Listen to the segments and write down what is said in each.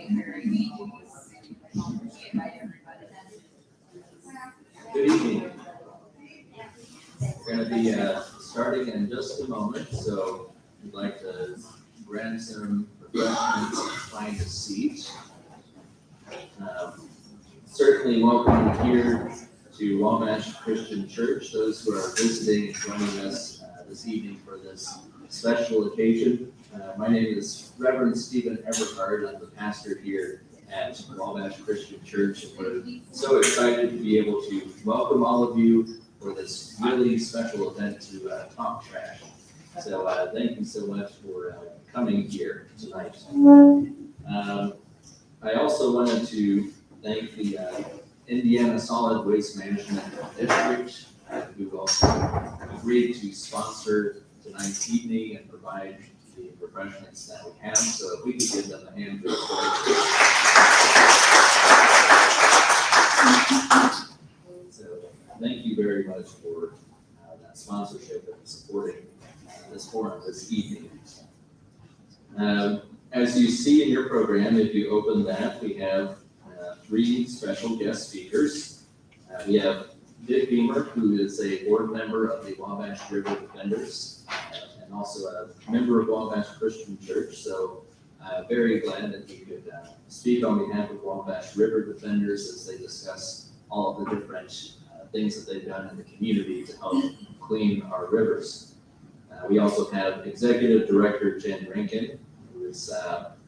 Good evening. We're going to be starting in just a moment, so we'd like to grab some refreshments and find a seat. Certainly welcome here to Wabash Christian Church, those who are visiting and joining us this evening for this special occasion. My name is Reverend Stephen Everhard. I'm the pastor here at Wabash Christian Church, and we're so excited to be able to welcome all of you for this really special event to talk trash. So thank you so much for coming here tonight. I also wanted to thank the Indiana Solid Waste Management District, who also agreed to sponsor tonight's evening and provide the refreshments that we have. So if we could give them a hand for So thank you very much for that sponsorship and supporting this forum this evening. As you see in your program, if you open that, we have three special guest speakers. We have Beemer, who is a board member of the Wabash River Defenders, and also a member of Wabash Christian Church. So very glad that he could speak on behalf of Wabash River Defenders as they discuss all of the different things that they've done in the community to help clean our rivers. We also have Executive Director Jen Rankin, who has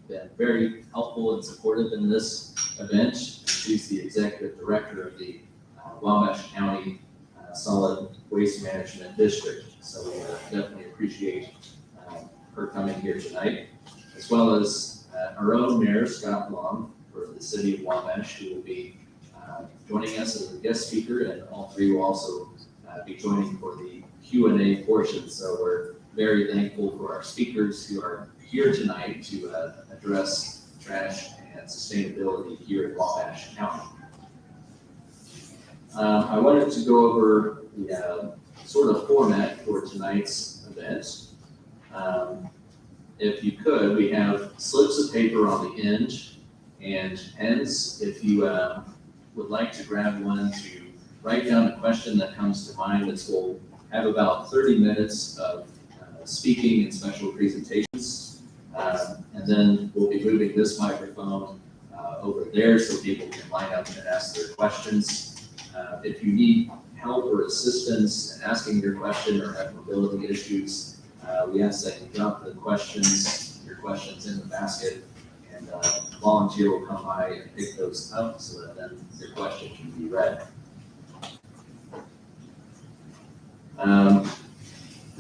been very helpful and supportive in this event. She's the Executive Director of the Wabash County Solid Waste Management District. So we definitely appreciate her coming here tonight, as well as our own Mayor, Scott Long, for the city of Wabash, who will be joining us as a guest speaker, and all three will also be joining for the Q&A portion. So we're very thankful for our speakers who are here tonight to address trash and sustainability here in Wabash County. I wanted to go over the sort of format for tonight's event. If you could, we have slips of paper on the end and pens. If you would like to grab one to write down a question that comes to mind, as we'll have about 30 minutes of speaking and special presentations. And then we'll be moving this microphone over there so people can line up and ask their questions. If you need help or assistance in asking your question or have mobility issues, we ask that you drop your questions in the basket, and a volunteer will come by and pick those up so that then your question can be read.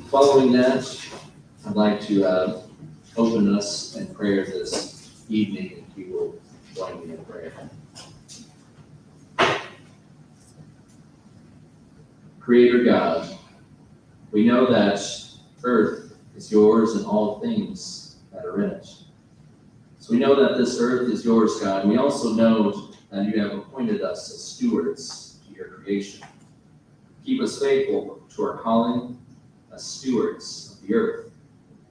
Following that, I'd like to open us in prayer this evening, if you will join me in prayer. Creator God, we know that earth is yours and all things that are in it. So we know that this earth is yours, God. We also know that you have appointed us as stewards to your creation. Keep us faithful to our calling as stewards of the earth,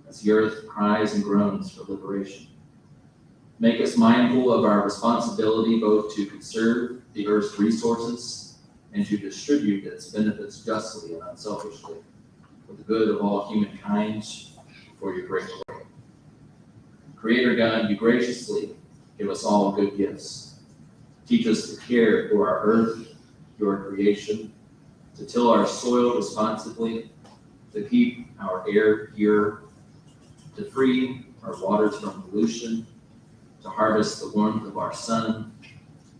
as the earth cries and groans for liberation. Make us mindful of our responsibility both to conserve the earth's resources and to distribute its benefits justly and unselfishly for the good of all humankind, for your great glory. Creator God, you graciously give us all good gifts. Teach us to care for our earth, your creation, to till our soil responsibly, to keep our air pure, to free our waters from pollution, to harvest the warmth of our sun,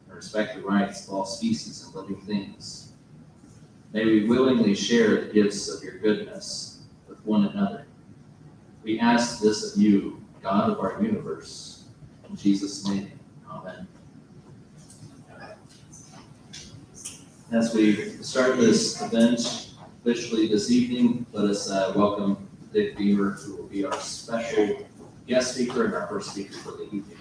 and respect the rights of all species and living things. May we willingly share the gifts of your goodness with one another. We ask this of you, God of our universe. In Jesus' name, amen. As we start this event officially this evening, let us welcome Dick Beemer, who will be our special guest speaker and our first speaker for the evening.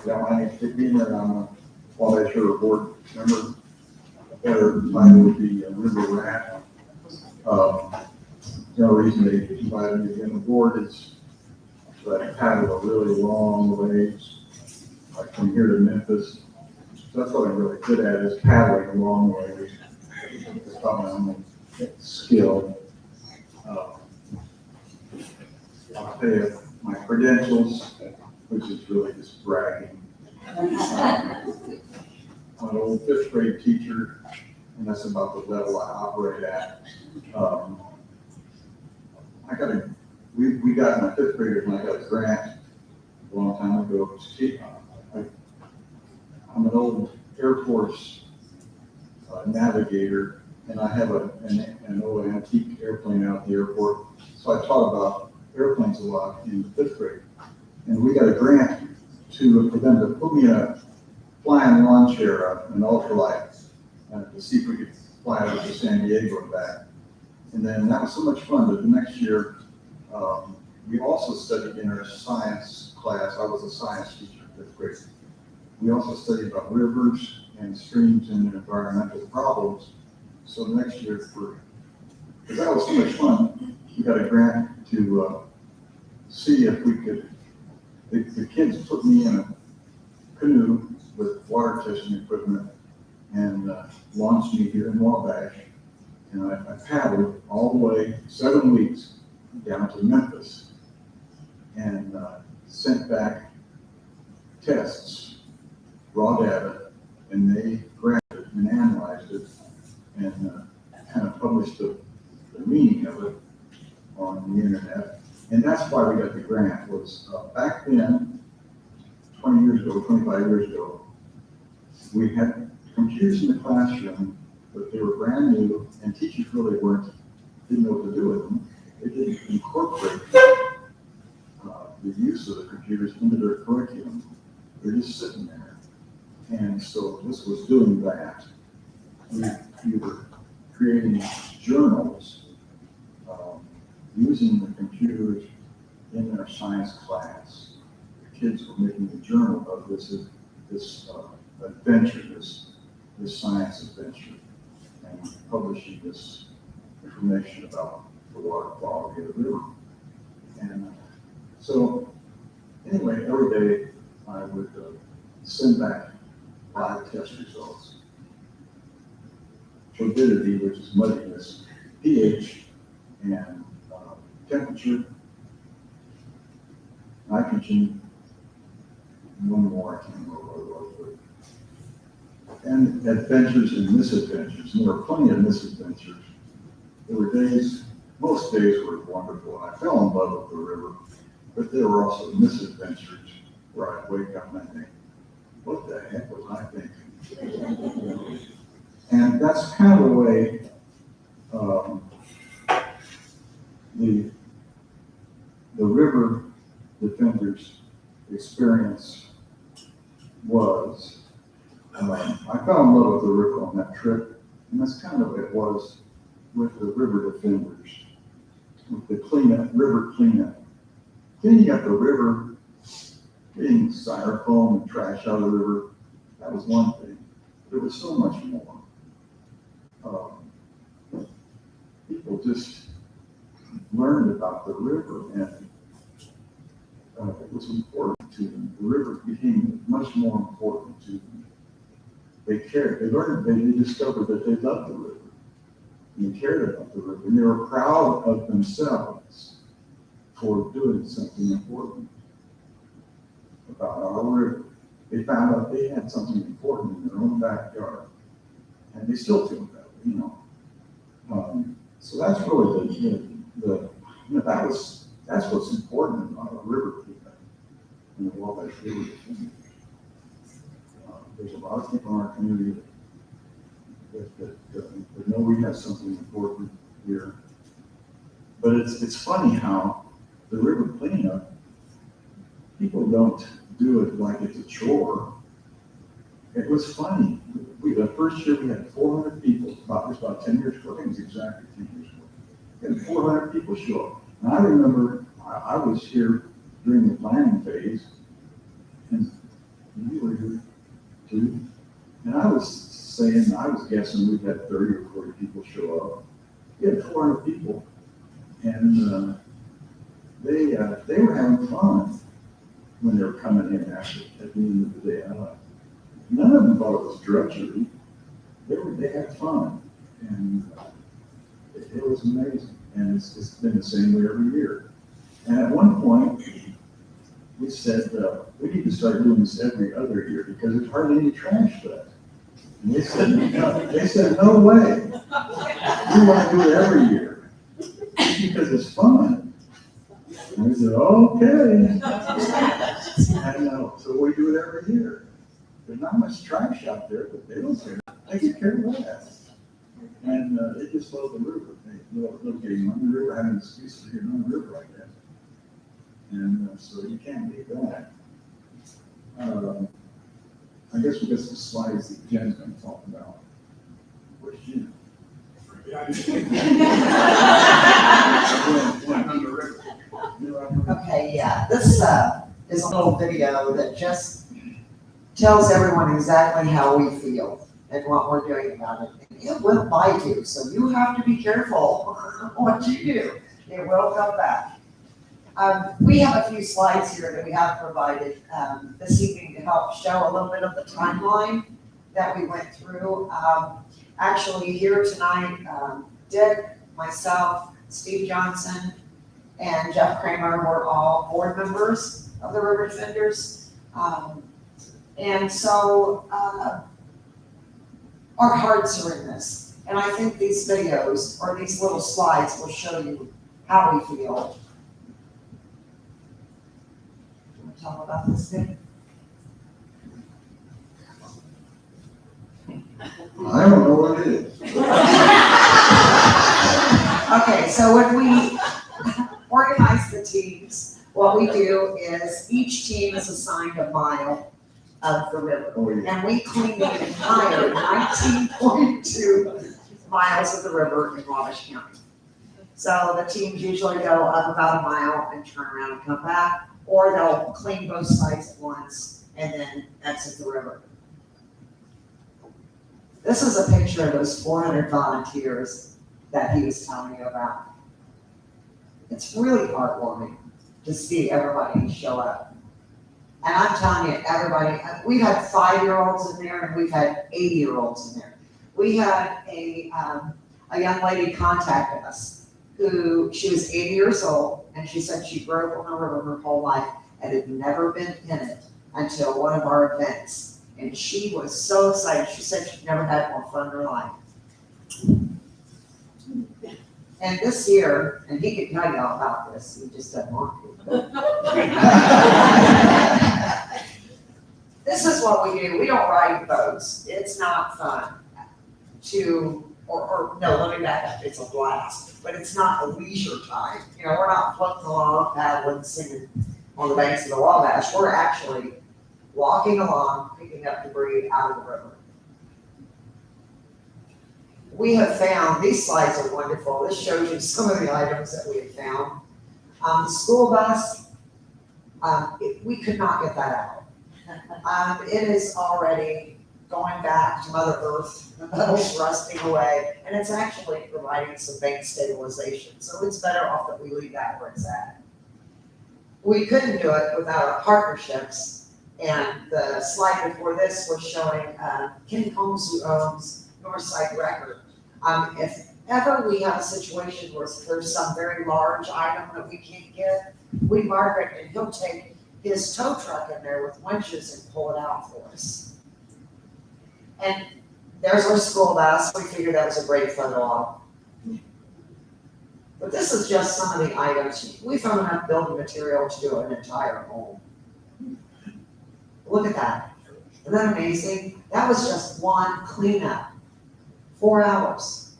Yeah, my name is Dick Beemer, and I'm a Wabash River Board member. Their title would be River Rat. The only reason they invited me to be on the board is that I paddled a really long ways, like from here to Memphis. So that's what I'm really good at, is paddling a long ways. It's about my only skill. I'll tell you my credentials, which is really just bragging. I'm an old 5th grade teacher, and that's about the level I operate at. We got my 5th graders, and I got a grant a long time ago. I'm an old Air Force navigator, and I have an old antique airplane out at the airport. So I taught about airplanes a lot in the 5th grade. And we got a grant for them to put me in a flying lawn chair, an ultralight, to see if we could fly out to San Diego and back. And then that was so much fun, but the next year, we also studied in our science class. I was a science teacher in 5th grade. We also studied about rivers and streams and environmental problems. So the next year, because that was so much fun, we got a grant to see if we could, the kids put me in a canoe with water testing equipment and launched me here in Wabash. And I paddled all the way 7 weeks down to Memphis and sent back tests, raw data, and they grabbed it and analyzed it and kind of published the meaning of it on the internet. And that's why we got the grant. Was back then, 20 years ago, 25 years ago, we had computers in the classroom, but they were brand new, and teachers really didn't know what to do with them. They didn't incorporate the use of the computers into their curriculum. They're just sitting there. And so this was doing that. We were creating journals using the computers in their science class. The kids were making a journal of this adventure, this science adventure, and publishing this information about the water quality of the river. And so, anyway, every day I would send back 5 test results. Turbidity, which is muddiness, pH, and temperature, nitrogen, and one more, I can't remember what it was, and adventures and misadventures. And there were plenty of misadventures. There were days, most days were wonderful, and I fell in love with the river, but there were also misadventures where I'd wake up and I'd think, what the heck was I thinking? And that's kind of the way the River Defenders experience was. I fell in love with the river on that trip, and that's kind of what it was with the River Defenders, with the cleanup, river cleanup. Cleaning up the river, getting styrofoam and trash out of the river, that was one thing. There was so much more. People just learned about the river, and it was important to them. The river became much more important to them. They cared. They learned. They discovered that they loved the river, and they cared about the river, and they were proud of themselves for doing something important about our river. They found out they had something important in their own backyard, and they still feel that, you know. So that's really that's what's important about a river cleanup in the Wabash River Defenders. There's a lot of people in our community that know we have something important here. But it's funny how the river cleanup, people don't do it like it's a chore. It was funny. The first year we had 400 people, it was about 10 years ago, I think it was exactly 10 years ago. We had 400 people show up. And I remember I was here during the planning phase, and you were here too. I was guessing we've had 30 or 40 people show up. We had 400 people, and they were having fun when they were coming in after, at the end of the day. None of them thought it was drudgery. They had fun, and it was amazing. And it's been the same way every year. And at one point, we said, we need to start doing this every other year because there's hardly any trash left. And they said, no way. We want to do it every year because it's fun. And we said, okay. I know. So we do it every year. There's not much trash out there, but they don't care. They can care less. And it just flows the river. They love getting on the river, having an excuse for getting on the river like that. And so you can't beat that. I guess we got some slides that Jen's going to talk about. Where's Jen? Okay, yeah, this is a little video that just tells everyone exactly how we feel and what we're doing about it. It will bite you, so you have to be careful what you do. It will come back. We have a few slides here that we have provided this evening to help show a little bit of the timeline that we went through. Actually, here tonight, Dick, myself, Steve Johnson, and Jeff Kramer were all board members of the River Defenders. And so our hearts are in this. And I think these videos or these little slides will show you how we feel. Do you want to talk about this thing? I don't know what it is. Okay, so when we organize the teams, what we do is each team is assigned a mile of the river. Oh, yeah. And we clean the entire 19.2 miles of the river in Wabash County. So the teams usually go up about a mile and turn around and come back, or they'll clean both sides at once and then exit the river. This is a picture of those 400 volunteers that he was telling you about. It's really heartwarming to see everybody show up. And I'm telling you, everybody, we've had 5-year-olds in there and we've had 80-year-olds in there. We had a young lady contact us she was 80 years old, and she said she grew up on the river her whole life and had never been in it until one of our events. And she was so excited. She said she'd never had more fun in her life. And this year, and he could tell you all about this, he just doesn't want to. This is what we do. We don't ride boats. It's not fun no, let me back up. It's a blast, but it's not a leisure time. You know, we're not floating along, paddling, singing on the banks of the Wabash. We're actually walking along, picking up debris out of the river. We have found, these slides are wonderful. This shows you some of the items that we have found. The school bus, we could not get that out. It is already going back to Mother Earth, the metal's rusting away, and it's actually providing some bank stabilization. So it's better off that we leave that where it's at. We couldn't do it without our partnerships, and the slide before this was showing Ken Combs, who owns Northside Record. If ever we have a situation where there's some very large item that we can't get, we mark it and he'll take his tow truck in there with winches and pull it out for us. And there's our school bus. We figured that was a great photo op. But this is just some of the items. We found enough building material to do an entire home. Look at that. Isn't that amazing? That was just one cleanup. 4 hours.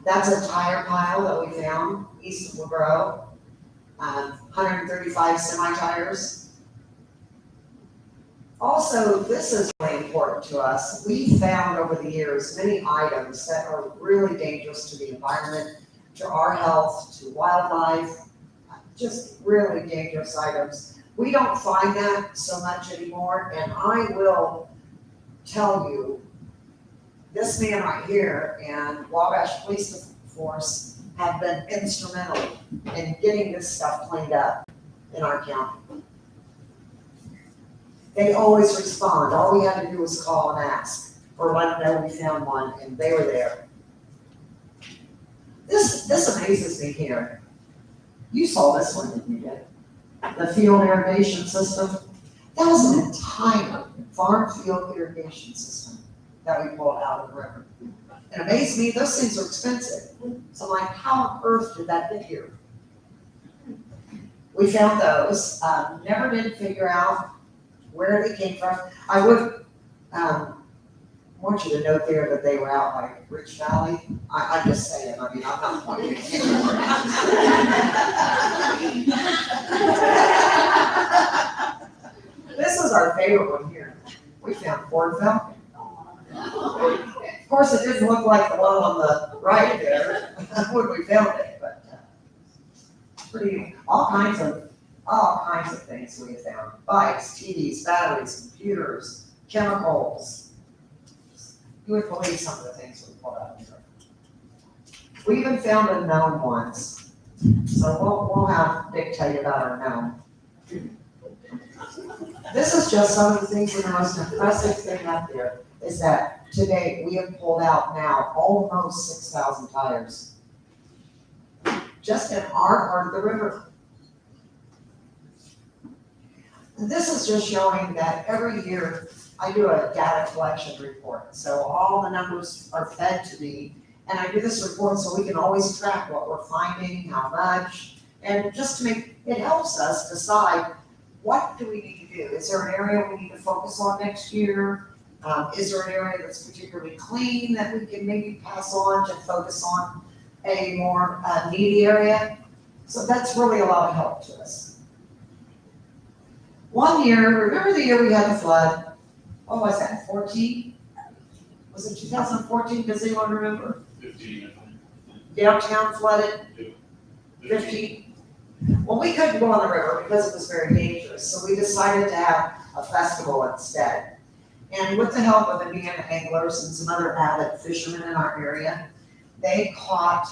That's a tire pile that we found east of LeGros. 135 semi-tires. Also, this is really important to us. We found over the years many items that are really dangerous to the environment, to our health, to wildlife, just really dangerous items We don't find that so much anymore, and I will tell you, this man right here and Wabash Police Force have been instrumental in getting this stuff cleaned up in our county. They always respond. All we had to do was call and ask, or let them know we found one, and they were there. This amazes me here. You saw this one, didn't you, Dick? The field irrigation system. That was an entire farm field irrigation system that we pulled out of the river. It amazed me, those things are expensive. So I'm like, how on earth did that get here? We found those, never did figure out where they came from. I would want you to note there that they were out by Rich Valley. I'm just saying, I mean, I'm not pointing. This is our favorite one here. We found Ford Falcon. Of course, it didn't look like the one on the right there when we found it, but pretty, all kinds of things we found. Bikes, TVs, batteries, computers, chemicals. You would believe some of the things we pulled out of there. We even found a gnome once. So we'll have Dick tell you about our gnome. This is just some of the things, and the most impressive thing up there is that today we have pulled out now almost 6,000 tires. Just in our part of the river. And this is just showing that every year I do a data collection report. So all the numbers are fed to me, and I do this report so we can always track what we're finding, how much, and just to make, it helps us decide what do we need to do. Is there an area we need to focus on next year? Is there an area that's particularly clean that we can maybe pass on to focus on a more needy area? So that's really a lot of help to us. One year, remember the year we had the flood? What was that, 14? Was it 2014? Does anyone remember? 15. Downtown flooded? 15? Well, we couldn't go on the river because it was very dangerous, so we decided to have a festival instead. And with the help of Indian anglers and some other avid fishermen in our area, they caught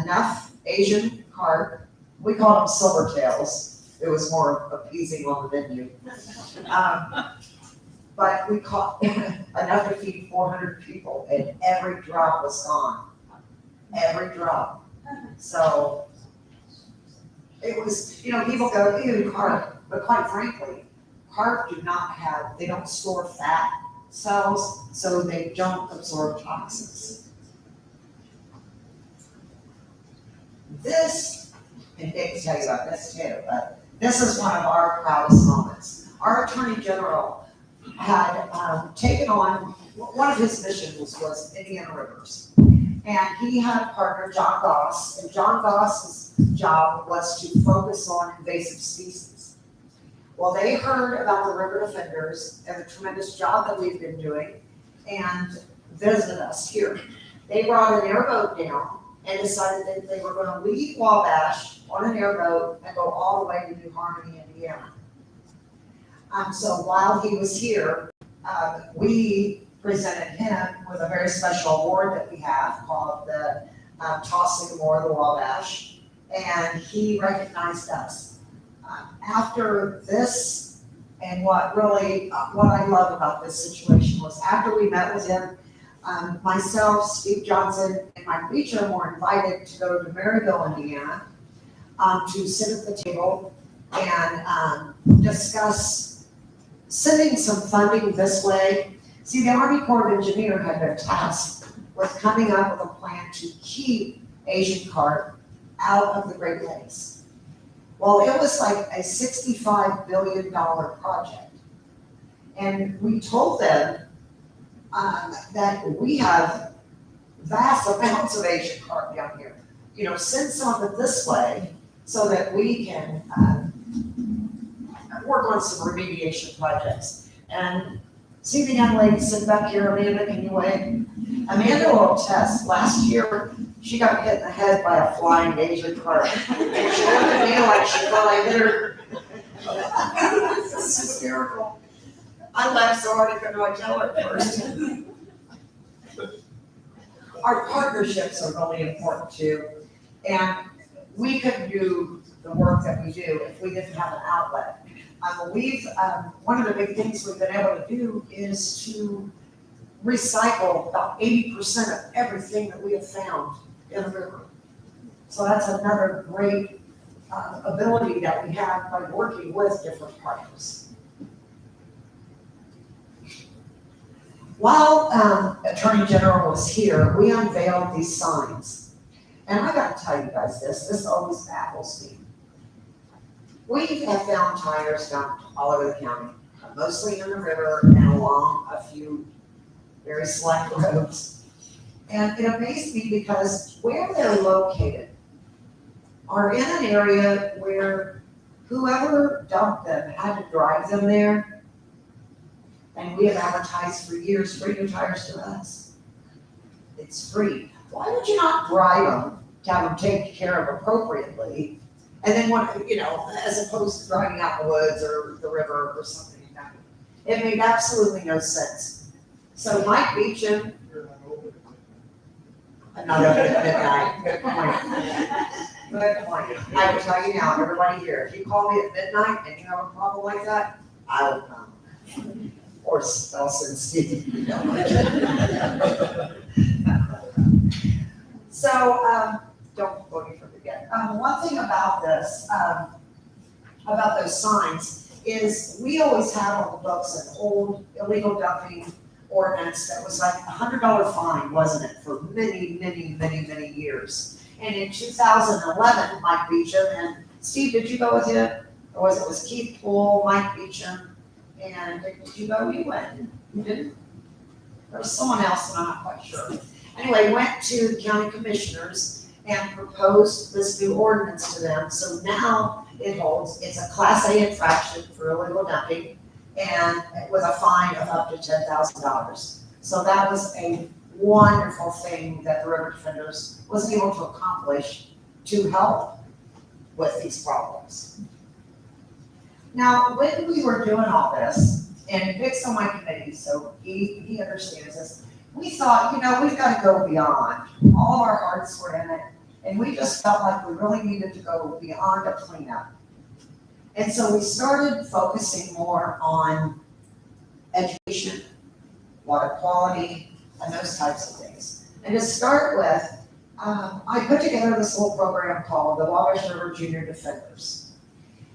enough Asian carp. We called them silvertails. It was more appeasing on the menu. But we caught enough to feed 400 people, and every drop was gone. Every drop. So it was, people go, ew, carp, but quite frankly, carp they don't store fat cells, so they don't absorb toxins. This, and Dick can tell you about this too, but this is one of our proudest moments. Our Attorney General had taken on, one of his missions was Indiana rivers. And he had a partner, John Goss, and John Goss's job was to focus on invasive species. Well, they heard about the River Defenders and the tremendous job that we've been doing and visited us here. They brought an airboat down and decided that they were going to leave Wabash on an airboat and go all the way to New Harmony, Indiana. So while he was here, we presented him with a very special award that we have called the Sycamore Award, the Wabash, and he recognized us. After this, and what I love about this situation was after we met with him, myself, Steve Johnson, and Mike Beecher were invited to go to Maryville, Indiana, to sit at the table and discuss sending some funding this way. See, the Army Corps of Engineers had been tasked with coming up with a plan to keep Asian carp out of the Great Lakes. Well, it was like a $65 billion project. And we told them that we have vast amounts of Asian carp down here. Send some of it this way so that we can work on some remediation projects. And see the young lady sitting back here, Amanda, can you wave? Amanda will attest, last year, she got hit in the head by a flying Asian carp. And she looked at me like she thought I hit her This is hysterical. I laughed so hard I couldn't know I tell her at first. Our partnerships are really important too. And we couldn't do the work that we do if we didn't have an outlet. One of the big things we've been able to do is to recycle about 80% of everything that we have found in the river. So that's another great ability that we have by working with different partners. While Attorney General was here, we unveiled these signs. And I gotta tell you guys this always baffles me. We have found tires dumped all over the county, mostly in the river and along a few very select roads. And it amazed me because where they're located are in an area where whoever dumped them had to drive them there. And we have advertised for years, free new tires to us. It's free. Why would you not drive them to have them taken care of appropriately? And then as opposed to driving out in the woods or the river or something like that. It made absolutely no sense. So Mike Beecham. Not open at midnight. Good point. Good point. I will tell you now, everybody here, if you call me at midnight and you have a problem like that, I will come. Or I'll send Steve. So, don't before forget. One thing about this, about those signs, is we always had on the books an old illegal dumping ordinance that was like $100 fine, wasn't it, for many, many, many, many years. And in 2011, Mike Beecham and Steve, did you go with him? Or was it Keith Poole, Mike Beecham, and did you go? You went. You didn't? There was someone else, and I'm not quite sure. Anyway, went to the county commissioners and proposed this new ordinance to them. So now it's a Class A infraction for illegal dumping, and with a fine of up to $10,000. So that was a wonderful thing that the River Defenders was able to accomplish to help with these problems. Now, when we were doing all this, and Vic's on my committee, so he understands this, we thought, we've got to go beyond. All of our hearts were in it, and we just felt like we really needed to go beyond a cleanup. And so we started focusing more on education, water quality, and those types of things. And to start with, I put together this little program called the Wabash River Junior Defenders.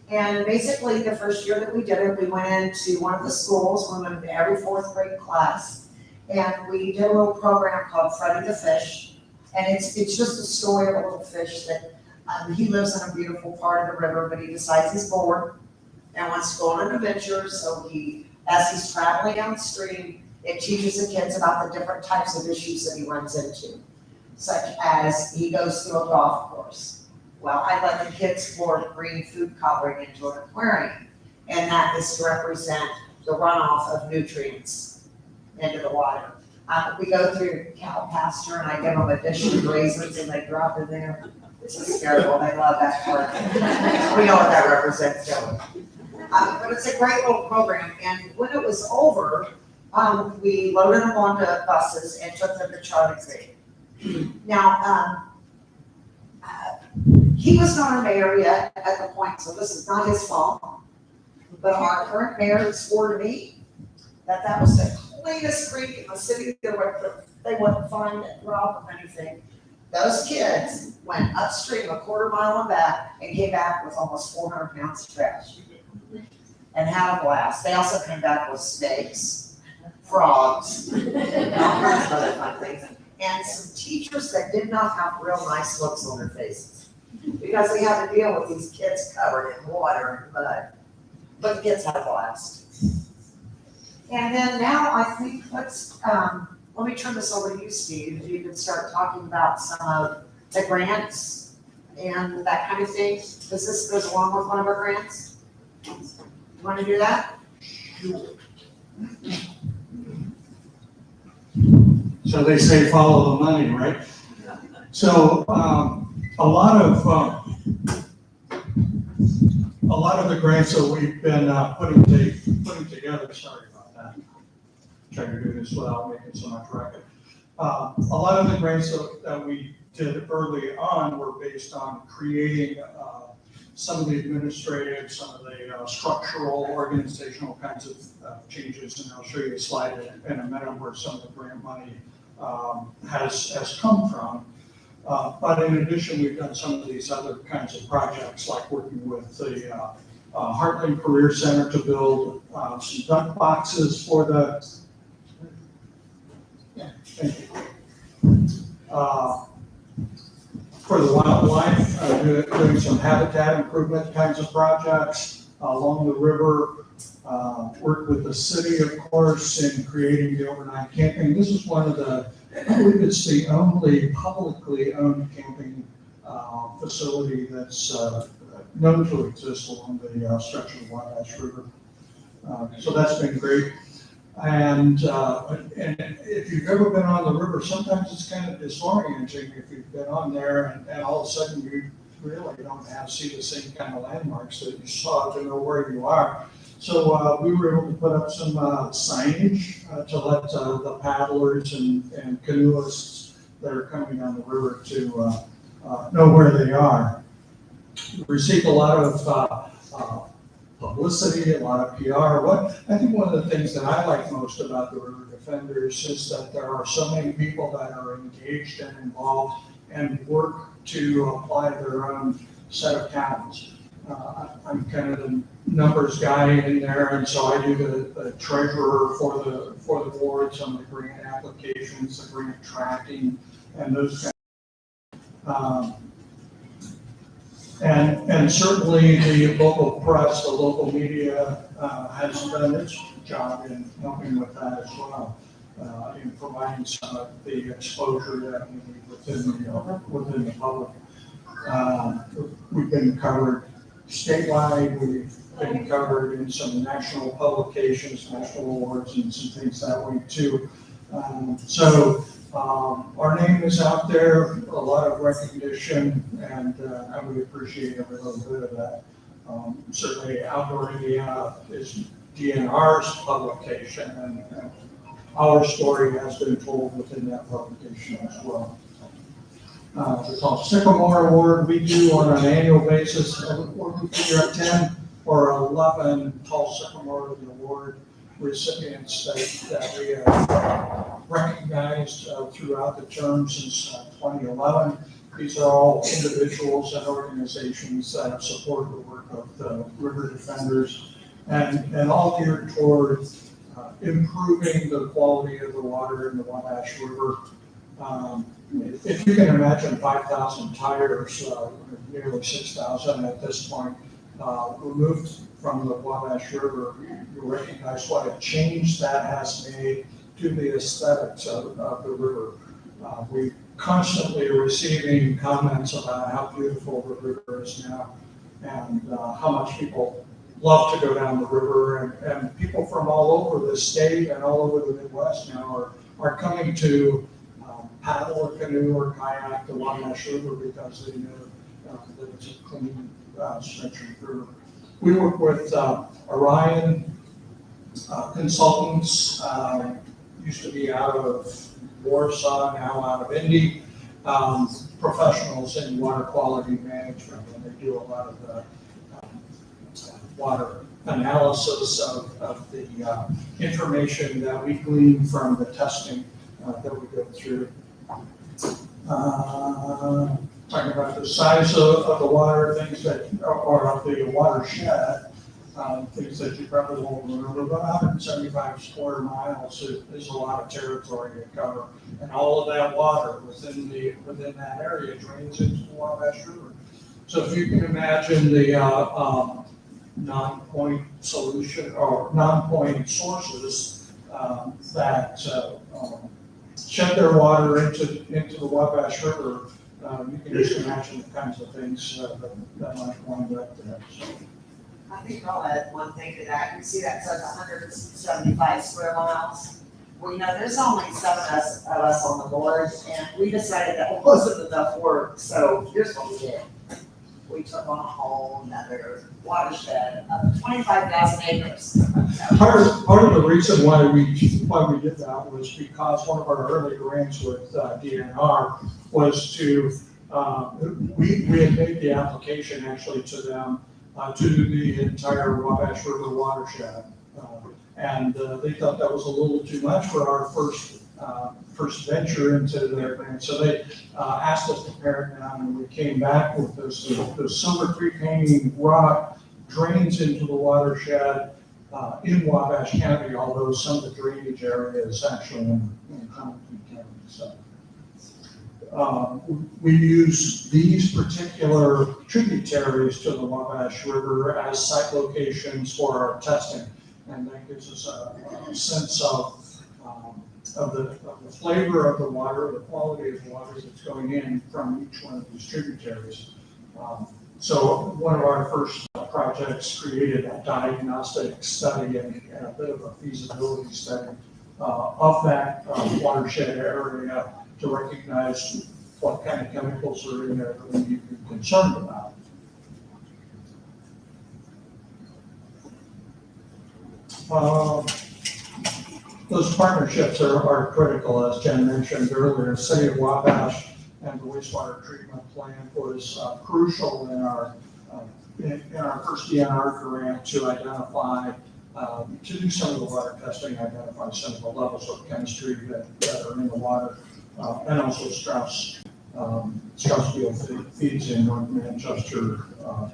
And basically the first year that we did it, we went into one of the schools, we went into every 4th grade class, and we did a little program called Freddie the Fish. And it's just a story of a little fish that he lives in a beautiful part of the river, but he decides he's bored and wants to go on an adventure. So as he's traveling downstream, it teaches the kids about the different types of issues that he runs into, such as he goes through a golf course. Well, I let the kids pour green food coloring into an aquarium, and that is to represent the runoff of nutrients into the water. We go through cow pasture, and I give them a dish of raisins, and they drop in there. It's hysterical. They love that part. We know what that represents, don't we? But it's a great little program. And when it was over, we loaded them onto buses and took them to Charlie Creek. Now, he was not a mayor yet at the point, so this is not his fault. But our current mayor swore to me that that was the cleanest creek in the city. They wouldn't find a drop of anything. Those kids went upstream a quarter mile and back and came back with almost 400 pounds of trash and had a blast. They also came back with snakes, frogs, and all kinds of other fun things. And some teachers that did not have real nice looks on their faces because they had to deal with these kids covered in water and mud. But the kids had a blast. And then now I think let me turn this over to you, Steve. If you can start talking about some of the grants and that kind of thing. Because this goes along with one of our grants. You want to do that? So they say follow the money, right? So a lot of A lot of the grants that we've been putting together, sorry about that, trying to do this without making so much racket. A lot of the grants that we did early on were based on creating some of the administrative, some of the structural, organizational kinds of changes, and I'll show you a slide in a minute where some of the grant money has come from. But in addition, we've done some of these other kinds of projects, like working with the Heartland Career Center to build some duck boxes for the, thank you. For the wildlife, doing some habitat improvement kinds of projects along the river. Worked with the city, of course, in creating the overnight camping. This is one of the, I believe it's the only publicly owned camping facility that's known to exist along the stretch of the Wabash River. So that's been great. And if you've ever been on the river, sometimes it's kind of disorienting if you've been on there and all of a sudden you really don't see the same kind of landmarks that you saw to know where you are. So we were able to put up some signage to let the paddlers and canoeists that are coming down the river to know where they are. We received a lot of publicity, a lot of PR. I think one of the things that I like most about the River Defenders is that there are so many people that are engaged and involved and work to apply their own set of talents. I'm kind of the numbers guy in there, and so I do the treasurer for the board, some of the grant applications, the grant tracking, and those kinds of and certainly the local press, the local media has done its job in helping with that as well, in providing some of the exposure that we need within the public. We've been covered statewide, we've been covered in some national publications, national awards, and some things that way too. So our name is out there, a lot of recognition, and we appreciate every little bit of that. Certainly Outdoor Indiana is DNR's publication, and our story has been told within that publication as well. It's called Sycamore Award. We do on an annual basis, we figure out 10 or 11 tall Sycamore Award recipients that we have recognized throughout the term since 2011. These are all individuals and organizations that support the work of the River Defenders and all geared toward improving the quality of the water in the Wabash River. If you can imagine 5,000 tires, nearly 6,000 at this point, removed from the Wabash River, you recognize what a change that has made to the aesthetics of the river. We constantly are receiving comments about how beautiful the river is now and how much people love to go down the river, and people from all over the state and all over the Midwest now are coming to paddle or canoe or kayak the Wabash River because they know that it's a clean stretch of river. We work with Orion Consultants, used to be out of Warsaw, now out of Indy, professionals in water quality management, and they do a lot of the water analysis of the information that we glean from the testing that we go through. Talking about the size of the water, things that are of the watershed, things that you probably won't remember, but 175 square miles is a lot of territory to cover. And all of that water within that area drains into the Wabash River. So if you can imagine the non-point solution or non-point sources that shed their water into the Wabash River, you can just imagine the kinds of things that might wind up there. So. I think I'll add one thing to that. You see that says 175 square miles? Well, there's only 7 of us on the board, and we decided that wasn't enough work, so here's what we did. we took on a whole another watershed of 25,000 acres. Part of the reason why we did that was because one of our early grants with DNR was to, we had made the application actually to them to do the entire Wabash River watershed. And they thought that was a little too much for our first venture into their grant. So they asked us to pare it down, and we came back with this Silver Creek hanging rock drains into the watershed in Wabash County, although some of the drainage area is actually in Hamilton County. So we use these particular tributaries to the Wabash River as site locations for our testing, and that gives us a sense of the flavor of the water, the quality of the water that's going in from each one of these tributaries. So one of our first projects created a diagnostic study and a bit of a feasibility study of that watershed area to recognize what kind of chemicals are in there that we need to be concerned about. Those partnerships are critical, as Jen mentioned earlier. City of Wabash and the wastewater treatment plant was crucial in our first DNR grant to identify, to do some of the water testing, identify some of the levels of chemistry that are in the water, and also Straussfield Feeds in North Manchester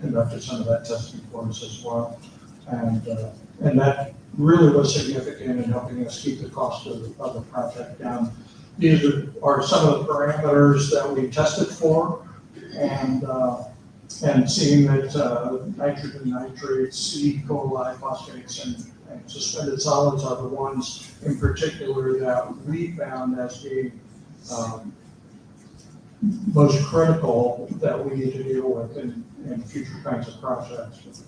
conducted some of that testing for us as well. And that really was significant in helping us keep the cost of the project down. These are some of the parameters that we tested for, and seeing that nitrogen nitrates, E-Coli, phosphates, and suspended solids are the ones in particular that we found as being most critical that we need to deal with in future kinds of projects.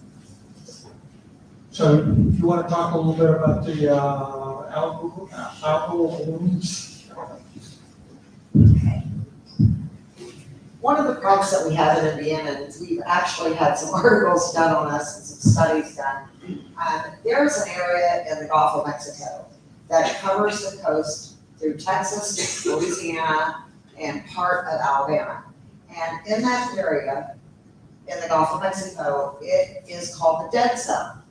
So you want to talk a little bit about the algal blooms? One of the projects that we have in Indiana, and we've actually had some articles done on us and some studies done. There's an area in the Gulf of Mexico that covers the coast through Texas, Louisiana, and part of Alabama. And in that area, in the Gulf of Mexico, it is called the dead zone.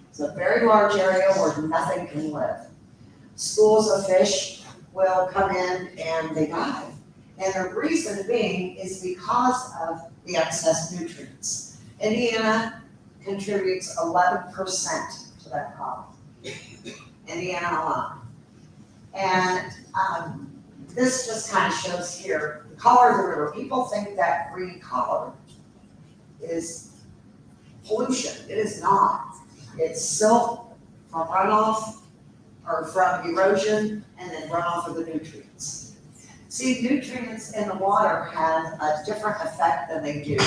It's a very large area where nothing can live. Schools of fish will come in and they die. And the reason being is because of the excess nutrients. Indiana contributes 11% to that problem. Indiana alone. And this just kind of shows here the color of the river. People think that green color is pollution. It is not. It's silt from runoff or from erosion and then runoff of the nutrients. See, nutrients in the water have a different effect than they do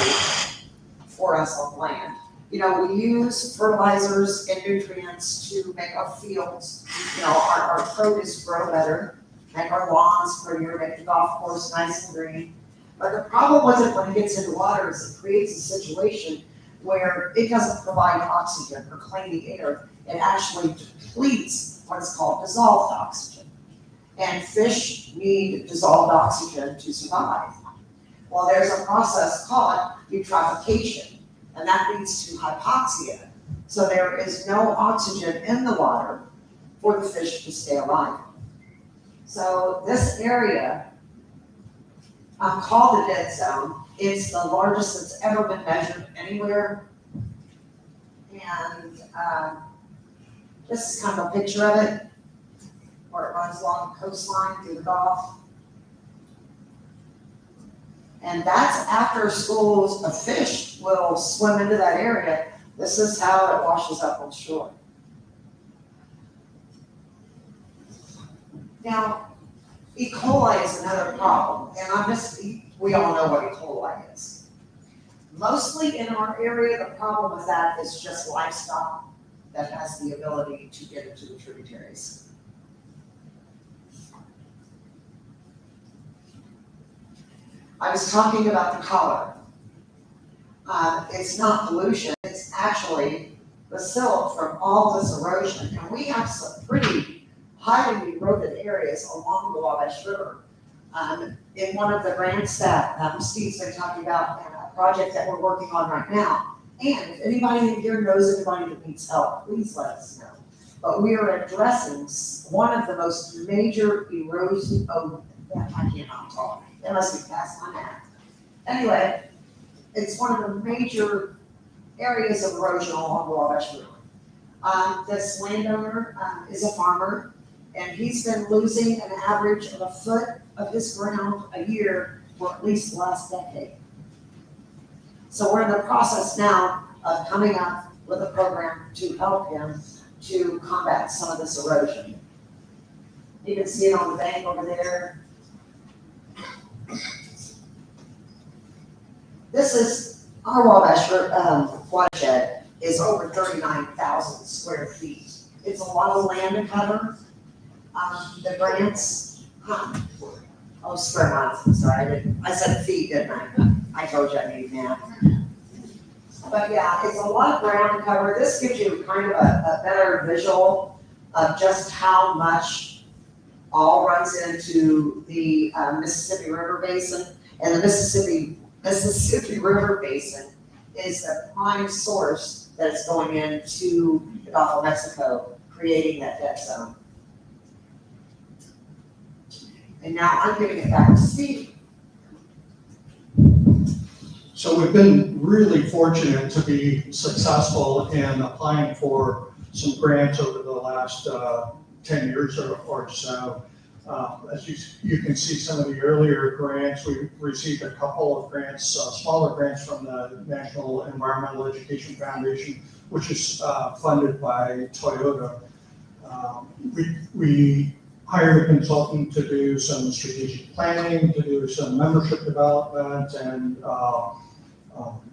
for us on land. You know, we use fertilizers and nutrients to make our fields, you know, our produce grow better, make our lawns prettier, make the golf course nice and green. But the problem with it when it gets into water is it creates a situation where it doesn't provide oxygen or clean the air. It actually depletes what is called dissolved oxygen. And fish need dissolved oxygen to survive. Well, there's a process called eutrophication, and that leads to hypoxia. So there is no oxygen in the water for the fish to stay alive. So this area, called the dead zone. It's the largest that's ever been measured anywhere. And this is kind of a picture of it, where it runs along the coastline through the Gulf. And that's after schools of fish will swim into that area. This is how it washes up on shore. Now, E. coli is another problem, and we all know what E. coli is. Mostly in our area, the problem with that is just livestock that has the ability to get into the tributaries. I was talking about the color. It's not pollution, it's actually the silt from all this erosion. And we have some pretty highly eroded areas along the Wabash River. In one of the grants that Steve's been talking about, and a project that we're working on right now. And if anybody in here knows anybody that needs help, please let us know. But we are addressing one of the most major erosion, I cannot talk, that must be past my math. Anyway, it's one of the major areas of erosion along the Wabash River. This landowner is a farmer, and he's been losing an average of a foot of his ground a year for at least the last decade. So we're in the process now of coming up with a program to help him to combat some of this erosion. You can see it on the bank over there. This is our Wabash watershed is over 39,000 square feet. It's a lot of land to cover. The grants, square miles, I'm sorry, I said feet, didn't I? I told you I need math. But yeah, it's a lot of ground to cover. This gives you kind of a better visual of just how much all runs into the Mississippi River Basin. And the Mississippi River Basin is the prime source that is going into the Gulf of Mexico, creating that dead zone. And now I'm giving it back to Steve. So we've been really fortunate to be successful in applying for some grants over the last 10 years or so. As you can see some of the earlier grants, we received a couple of grants, smaller grants from the National Environmental Education Foundation, which is funded by Toyota. We hired a consultant to do some strategic planning, to do some membership development, and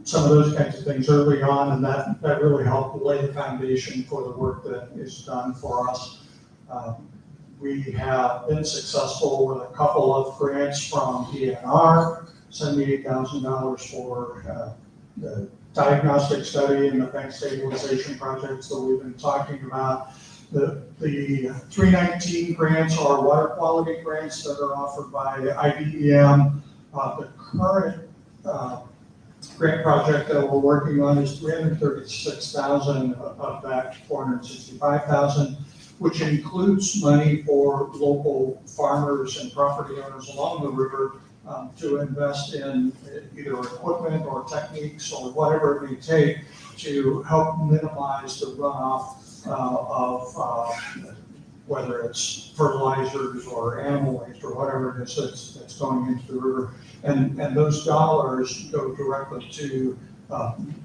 some of those kinds of things early on, and that really helped lay the foundation for the work that is done for us. We have been successful with a couple of grants from DNR, $78,000 for the diagnostic study and the bank stabilization projects that we've been talking about. The 319 grants are water quality grants that are offered by IDEM. The current grant project that we're working on is $336,000 of that $465,000, which includes money for local farmers and property owners along the river to invest in either equipment or techniques or whatever it may take to help minimize the runoff of whether it's fertilizers or animal waste or whatever it is that's going into the river. And those dollars go directly to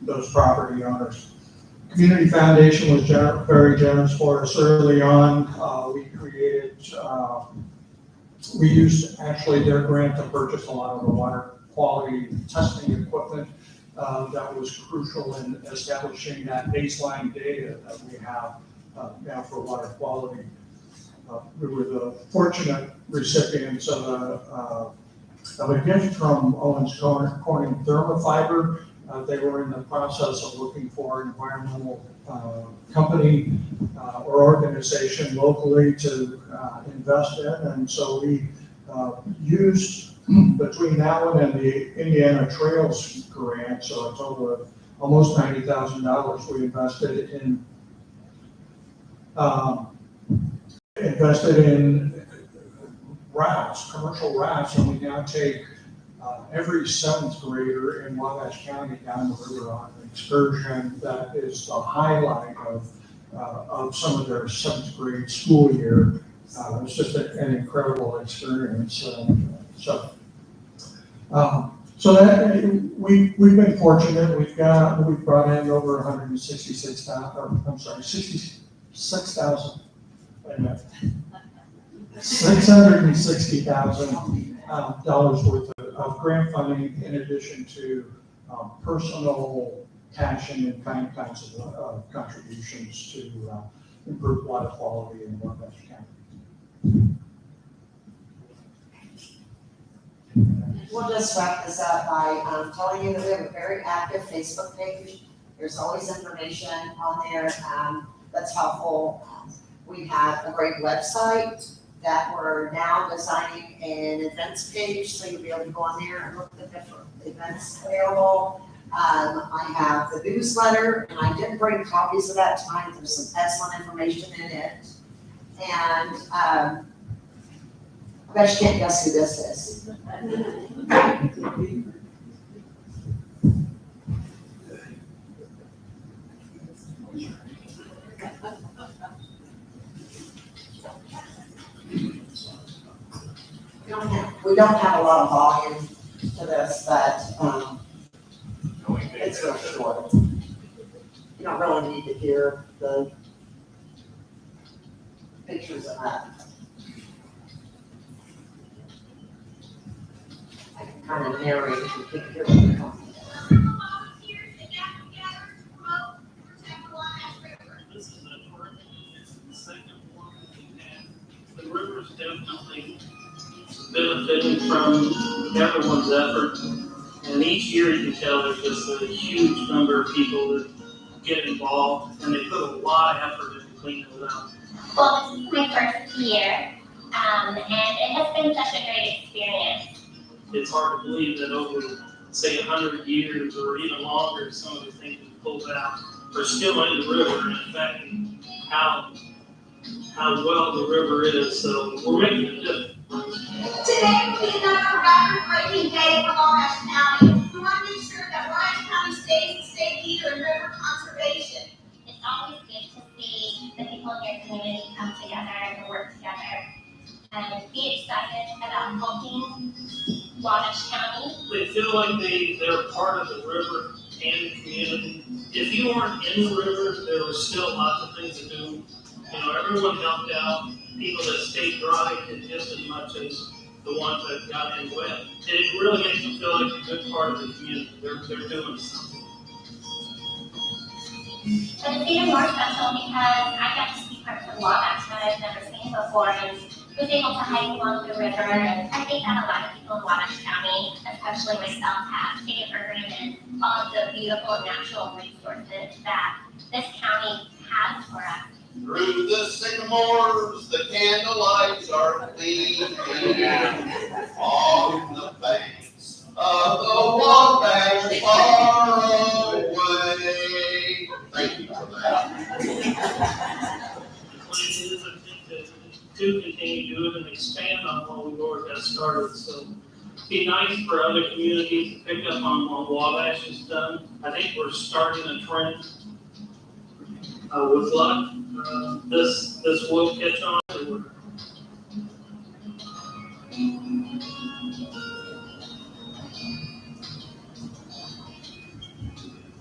those property owners. Community Foundation was very generous for us early on. We used actually their grant to purchase a lot of the water quality testing equipment that was crucial in establishing that baseline data that we have now for water quality. We were the fortunate recipients of a gift from Owens Corning Thermofiber. They were in the process of looking for an environmental company or organization locally to invest in, and so we used between that one and the Indiana Trails grant, so a total of almost $90,000 we invested in routes, commercial routes, and we now take every seventh grader in Wabash County down the river on an excursion that is the highlight of some of their seventh grade school year. It's just an incredible experience. So that we've been fortunate. We've brought in over 166,000. I'm sorry, 66,000. Wait a minute. $660,000 worth of grant funding, in addition to personal cash and in-kind kinds of contributions to improve water quality in Wabash County. we'll just wrap this up by telling you that we have a very active Facebook page. There's always information on there that's helpful. We have a great website that we're now designing an events page, so you'll be able to go on there and look at the different events available. I have the newsletter, and I didn't bring copies of that tonight. There's some excellent information in it. And I bet you can't guess who this is. We don't have a lot of volume to this, but it's real short. You don't really need to hear the pictures of that. I can kind of narrate if you can't hear what you're talking about. This is a terrific, it's the second one we've had. The river's definitely benefiting from everyone's effort. And each year you can tell there's just a huge number of people that get involved, and they put a lot of effort into cleaning it up. Well, this is my first year, and it has been such a great experience. It's hard to believe that over, say, 100 years or even longer, some of the things we pulled out are still in the river and affecting how well the river is. So we're making a difference. Today will be another record-breaking day for Wabash County. We want to make sure that Wabash County stays a state leader in river conservation. It's always good to see the people in your community come together and work together and be excited about helping Wabash County. They feel like they're part of the river and the community. If you weren't in the river, there were still lots of things to do. You know, everyone helped out. People that stayed dry did just as much as the ones that got in wet. And it really makes them feel like a good part of the community. They're doing something. But it's even more special because I got to see parts of Wabash that I've never seen before and was able to hike along the river. And I think that a lot of people in Wabash County, especially myself, have taken for granted all of the beautiful natural resources that this county has for us. Through the sycamores, the candlelights are gleaming on the banks of the Wabash far away. Thank you for that. The plan is, I think, to continue to do it and expand on what we've already got started. So it'd be nice for other communities to pick up on what Wabash has done. I think we're starting a trend. With luck, this will catch on.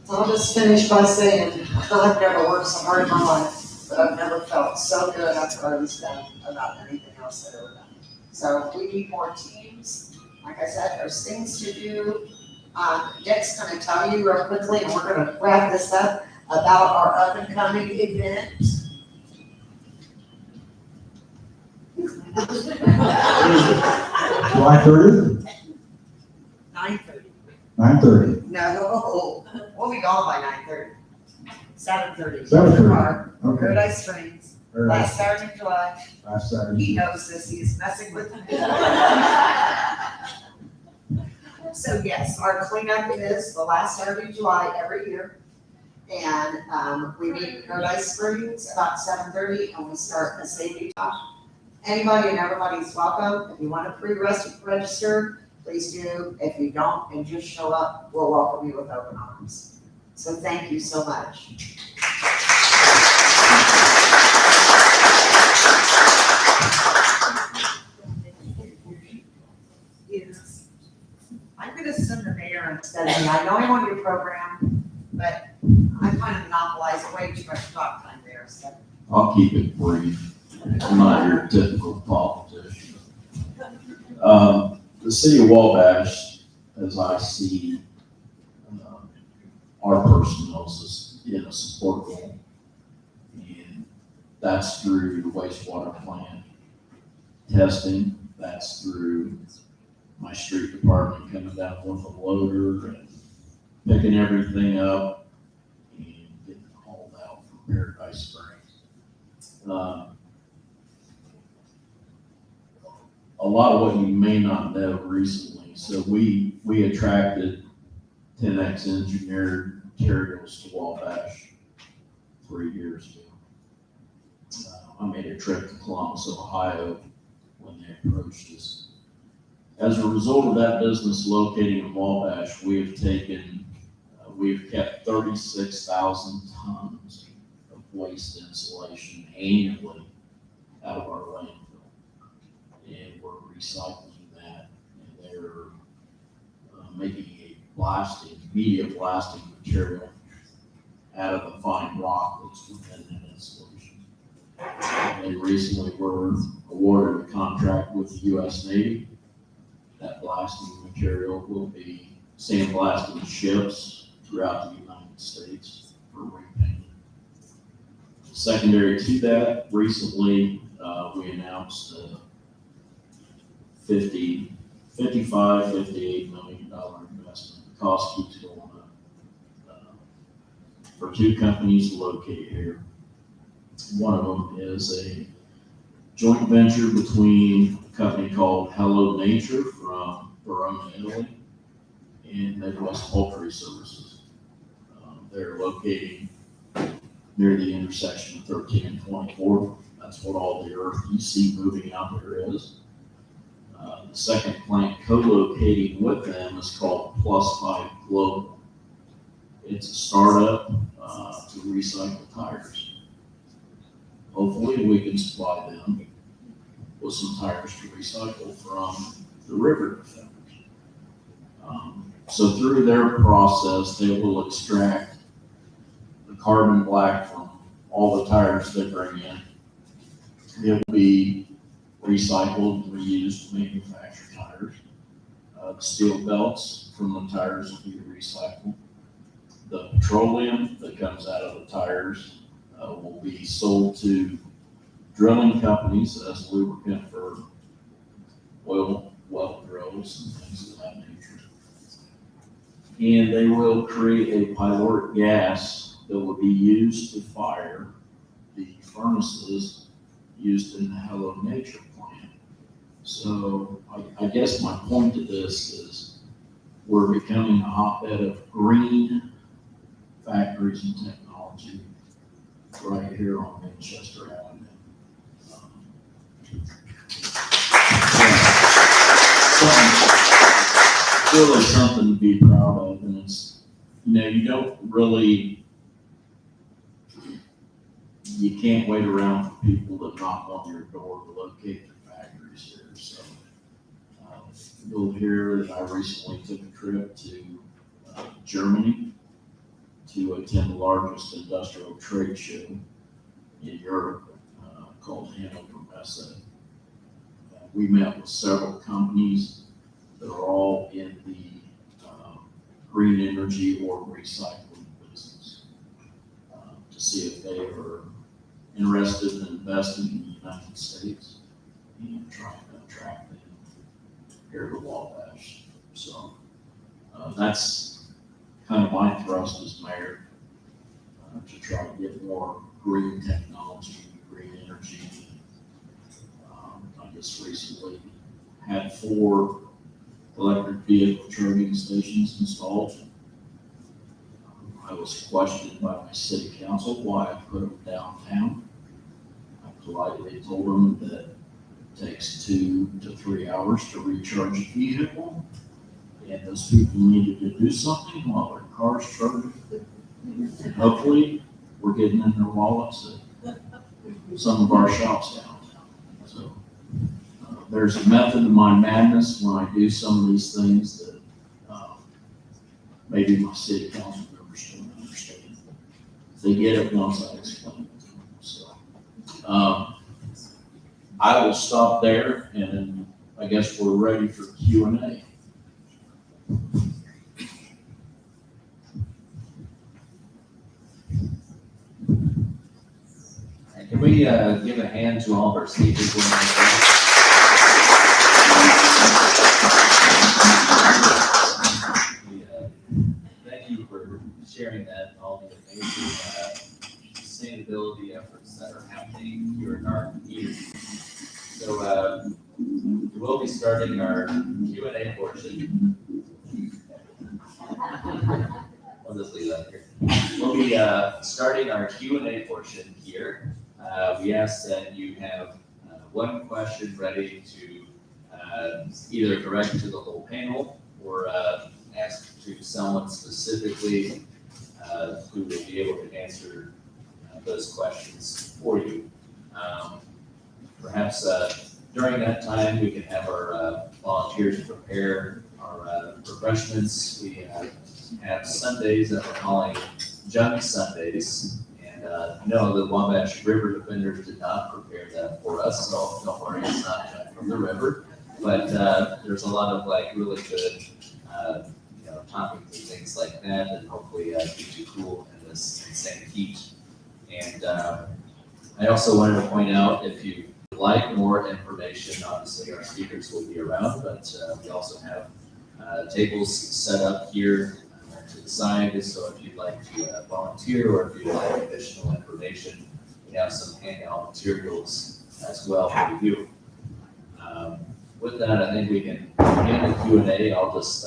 So I'll just finish by saying, I've never worked so hard in my life, but I've never felt so good after I was done about anything else I've ever done. So we need more teams. Like I said, there's things to do. Dick's gonna tell you real quickly, and we're gonna wrap this up, about our up and coming event. July 30th, 9:30. 9:30. No, we'll be gone by 9:30. 7:30. 7:30. Okay. Paradise Springs, Very last Saturday in July. Last He Saturday. knows this, he's messing with me. So yes, our cleanup is the last Saturday of July every year. And we meet in Paradise Springs about 7:30 and we start a safety talk. Anybody and everybody's welcome. If you want to pre-register, please do. If you don't and just show up, we'll welcome you with open arms. So thank you so much. Yes. I'm gonna send the mayor instead of me. I know I'm on your program, but I kind of monopolize way too much talk time there, so. I'll keep it brief. I'm not your typical politician. The city of Wabash, as I see, our personnel is in a support role. And that's through the wastewater plant testing, that's through my street department coming down with a loader and picking everything up and getting it hauled out from Paradise Springs. A lot of what you may not know recently, so we attracted 10X engineered materials to Wabash 3 years ago. I made a trip to Columbus, Ohio when they approached us. As a result of that business locating in Wabash, we've kept 36,000 tons of waste insulation annually out of our landfill. And we're recycling that, and they're making a media blasting material out of the fine rock that's within that insulation. They recently were awarded a contract with the U.S. Navy. That blasting material will be sandblasting ships throughout the United States for repaint. Secondary to that, recently we announced a $58 million investment. The cost keeps going up for 2 companies located here. One of them is a joint venture between a company called Hello Nature from Verona, Italy, and Midwest Poultry Services. They're located near the intersection of 13 and 24. That's what all the earth you see moving out there is. The second plant co-locating with them is called +5 Global. It's a startup to recycle tires. Hopefully we can supply them with some tires to recycle from the River Defenders. So through their process, they will extract the carbon black from all the tires they bring in. It will be recycled, reused to manufacture tires. The steel belts from the tires will be recycled. The petroleum that comes out of the tires will be sold to drilling companies as lubricant for oil well drills and things of that nature. And they will create a pyroric gas that will be used to fire the furnaces used in the Hello Nature plant. So I guess my point to this is we're becoming a hotbed of green factories and technology right here on Manchester Avenue. Really something to be proud of, and it's, you don't really, you can't wait around for people to knock on your door to locate their factories here. So you'll hear that I recently took a trip to Germany to attend the largest industrial trade show in Europe called Hanover Messe. We met with several companies that are all in the green energy or recycling business to see if they are interested in investing in the United States and trying to attract them here to Wabash. So that's kind of my thrust as mayor, to try to get more green technology, green energy. I just recently had 4 electric vehicle charging stations installed. I was questioned by my city council why I put them downtown. I politely told them that it takes 2 to 3 hours to recharge a vehicle, and those people needed to do something while their car's charging. And hopefully, we're getting in their wallets at some of our shops downtown. So there's a method to my madness when I do some of these things that maybe my city council members don't understand. They get it once I explain it to them. So I will stop there, and I guess we're ready for Q&A. Can we give a hand to all of our speakers? sharing that and all the amazing sustainability efforts that are happening here in our community. So we'll be starting our Q&A portion. I'll just leave that here. We'll be starting our Q&A portion here. We ask that you have one question ready to either direct to the whole panel or ask to someone specifically who will be able to answer those questions for you. Perhaps during that time, we can have our volunteers prepare our refreshments. We have Sundays that we're calling Junk Sundays. And no, the Wabash River Defenders did not prepare that for us, so don't worry, it's not junk from the river. But there's a lot of like really good, toppings and things like that, and hopefully keep you cool in this insane heat. And I also wanted to point out, if you like more information, obviously our speakers will be around, but we also have tables set up here to the side, so if you'd like to volunteer or if you'd like additional information, we have some handout materials as well for you. With that, I think we can begin the Q&A. I'll just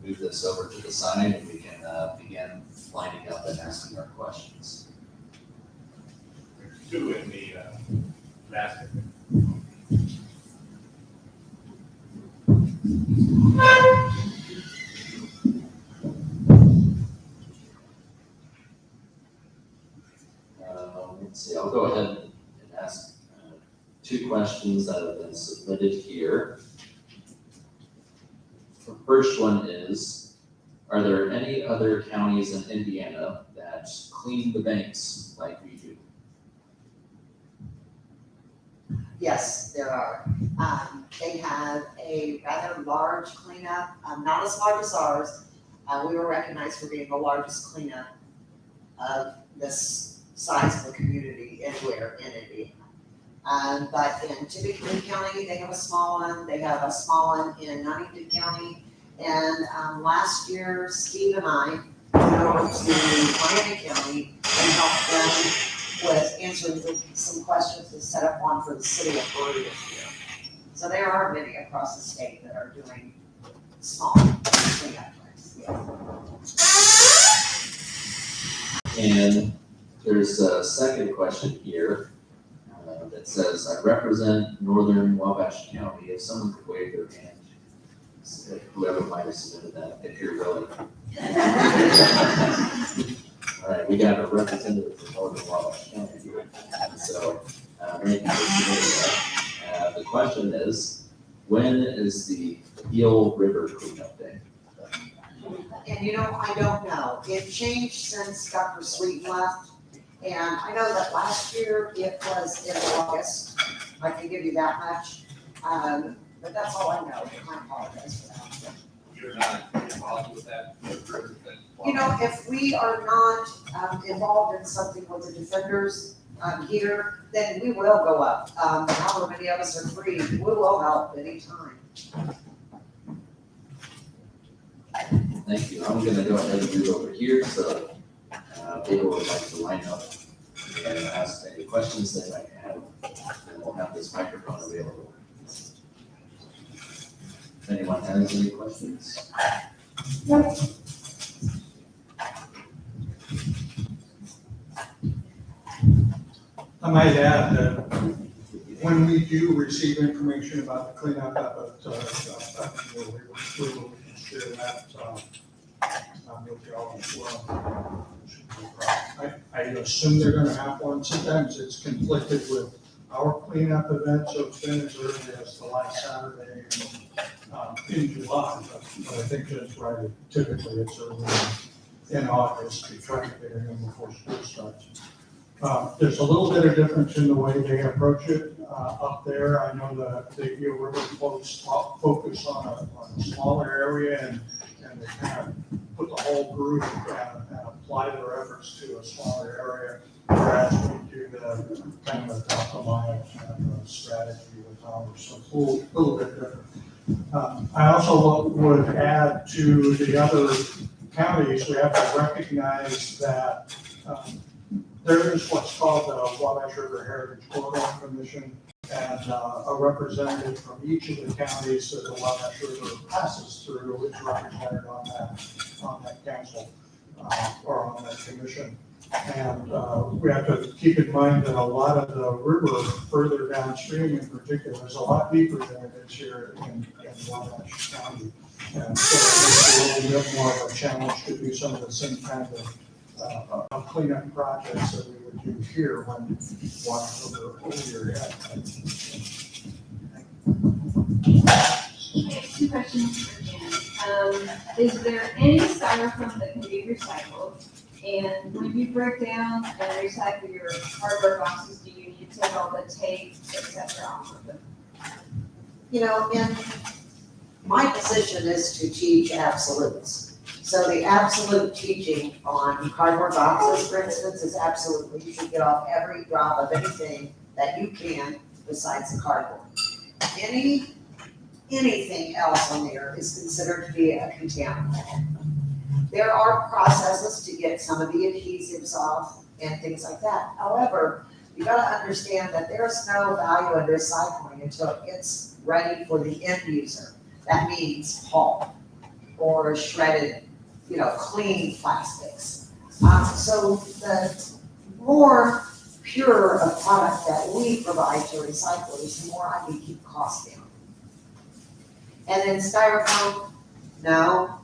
move this over to the side and we can begin lining up and asking our questions. There's two in the basket. Let's see, I'll go ahead and ask two questions that have been submitted here. The first one is, are there any other counties in Indiana that clean the banks like we do? Yes, there are. They have a rather large cleanup, not as large as ours. We were recognized for being the largest cleanup of this size of the community anywhere in Indiana. But in Tippecanoe County, they have a small one. They have a small one in Huntington County. And last year, Steve and I went over to Miami County and helped them with answering some questions and set up one for the city of Peru this year. So there are many across the state that are doing small cleanup drives. Yeah. And there's a second question here that says, I represent northern Wabash County. If someone could wave their hand, whoever might have submitted that, if you're willing. All right, we got a representative from northern Wabash County here. So, thank you for submitting that. The question is, when is the Eel River cleanup day? And I don't know. It changed since Dr. Sweeten left. And I know that last year it was in August. I can give you that much. But that's all I know. I apologize for that. You're not involved with that? If we are not involved in something with the defenders here, then we will go up. However many of us are free, we will help anytime. Thank you. I'm gonna go ahead and move over here, so people would like to line up and ask any questions they might have, and we'll have this microphone available. If anyone has any questions? I might add that when we do receive information about the cleanup effort, we will share that with y'all as well. I assume they're gonna have one. Sometimes it's conflicted with our cleanup event, so it's been as early as the last Saturday in July. But I think that's right. Typically, it's early in August to try to get it in before school starts. There's a little bit of difference in the way they approach it up there. I know that the Eel River folks focus on a smaller area and they kind of put the whole group and apply their efforts to a smaller area, whereas we do the kind of a top-of-mind kind of strategy with ours. So it's a little bit different. I also would add to the other counties, we have to recognize that there is what's called the Wabash River Heritage Corridor Commission, and a representative from each of the counties that the Wabash River passes through is represented on that council or on that commission. And we have to keep in mind that a lot of the river further downstream in particular is a lot deeper than it is here in Wabash County. And so it's a little bit more of a challenge to do some of the same kind of cleanup projects that we would do here when water over your head. I have two questions for Jen. Is there any styrofoam that can be recycled? And when you break down and recycle your cardboard boxes, do you need to take all the tape, et cetera, off of them? You know, and my position is to teach absolutes. So the absolute teaching on cardboard boxes, for instance, is absolutely, you should get off every drop of anything that you can besides the cardboard. Anything else on there is considered to be a contaminant. There are processes to get some of the adhesives off and things like that. However, you gotta understand that there's no value in recycling until it's ready for the end user. That means pulp or shredded, clean plastics. So the more pure a product that we provide to recyclers, the more I can keep costs down. And then styrofoam, no.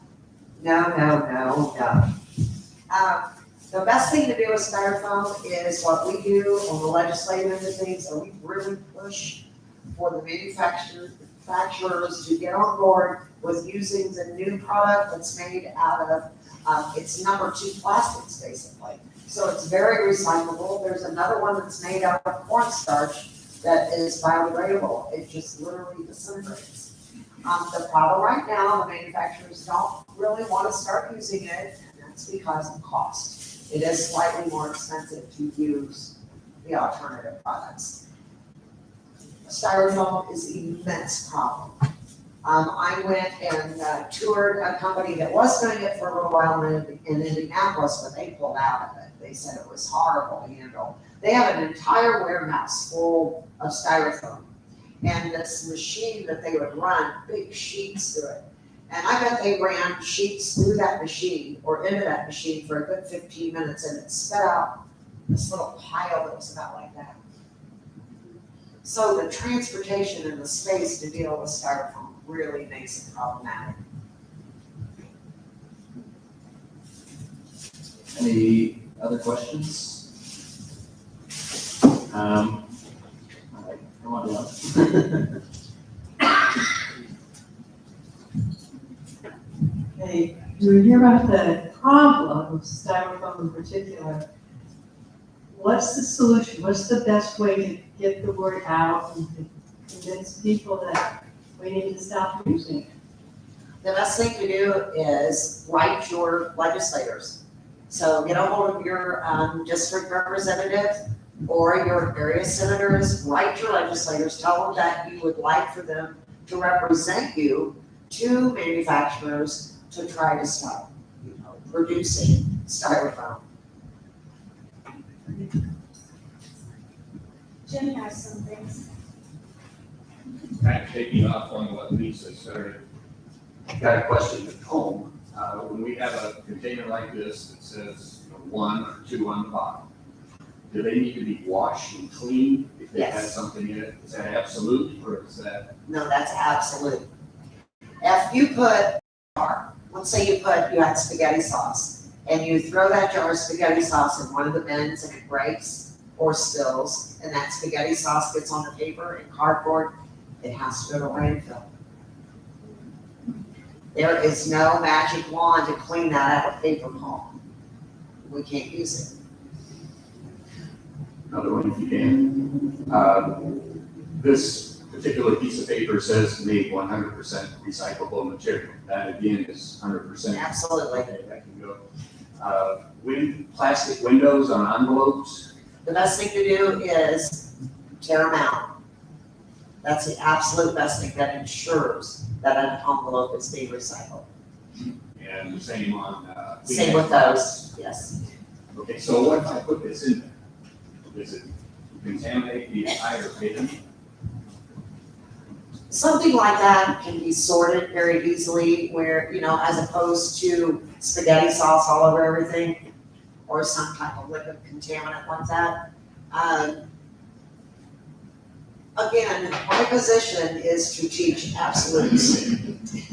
The best thing to do with styrofoam is what we do on the legislative and things, so we really push for the manufacturers to get on board with using the new product that's made out of, it's number 2 plastics basically. So it's very recyclable. There's another one that's made out of cornstarch that is biodegradable. It just literally disintegrates. The problem right now, the manufacturers don't really want to start using it, and that's because of cost. It is slightly more expensive to use the alternative products. Styrofoam is an immense problem. I went and toured a company that was doing it for a little while in Indianapolis, but they pulled out of it. They said it was horrible to handle. They have an entire warehouse full of styrofoam. And this machine that they would run big sheets through it. And I bet they ran sheets through that machine or into that machine for a good 15 minutes, and it spit out this little pile that was about like that. So the transportation and the space to deal with styrofoam really makes it problematic. Any other questions? All right, come on down. Okay, we hear about the problem of styrofoam in particular. What's the solution? What's the best way to get the word out and to convince people that we need to stop using it? The best thing to do is write your legislators. So get a hold of your district representative or your area senators, write your legislators, tell them that you would like for them to represent you to manufacturers to try to stop, producing styrofoam. Jim has some things. Kind of taking off on what Lisa said. Got a question at home. When we have a container like this that says 1 or 2 on the bottom, do they need to be washed and cleaned if they have Yes. something in it? Is that absolute or is that? No, that's absolute. If you put, let's say you had spaghetti sauce and you throw that jar of spaghetti sauce in one of the bins and it breaks or spills and that spaghetti sauce gets on the paper and cardboard, it has to go to landfill. There is no magic wand to clean that out of paper pulp. We can't use it. Another one if you can. This particular piece of paper says made 100% recyclable material. That again is 100%. Absolutely. Okay, that can go. Plastic windows on envelopes. The best thing to do is tear them out. That's the absolute best thing that ensures that an envelope is being recycled. And the same on, Same with those, yes. Okay, so what if I put this in there? Does it contaminate the entire bin? Something like that can be sorted very easily where, as opposed to spaghetti sauce all over everything or some type of liquid contaminant like that. Again, my position is to teach absolutes.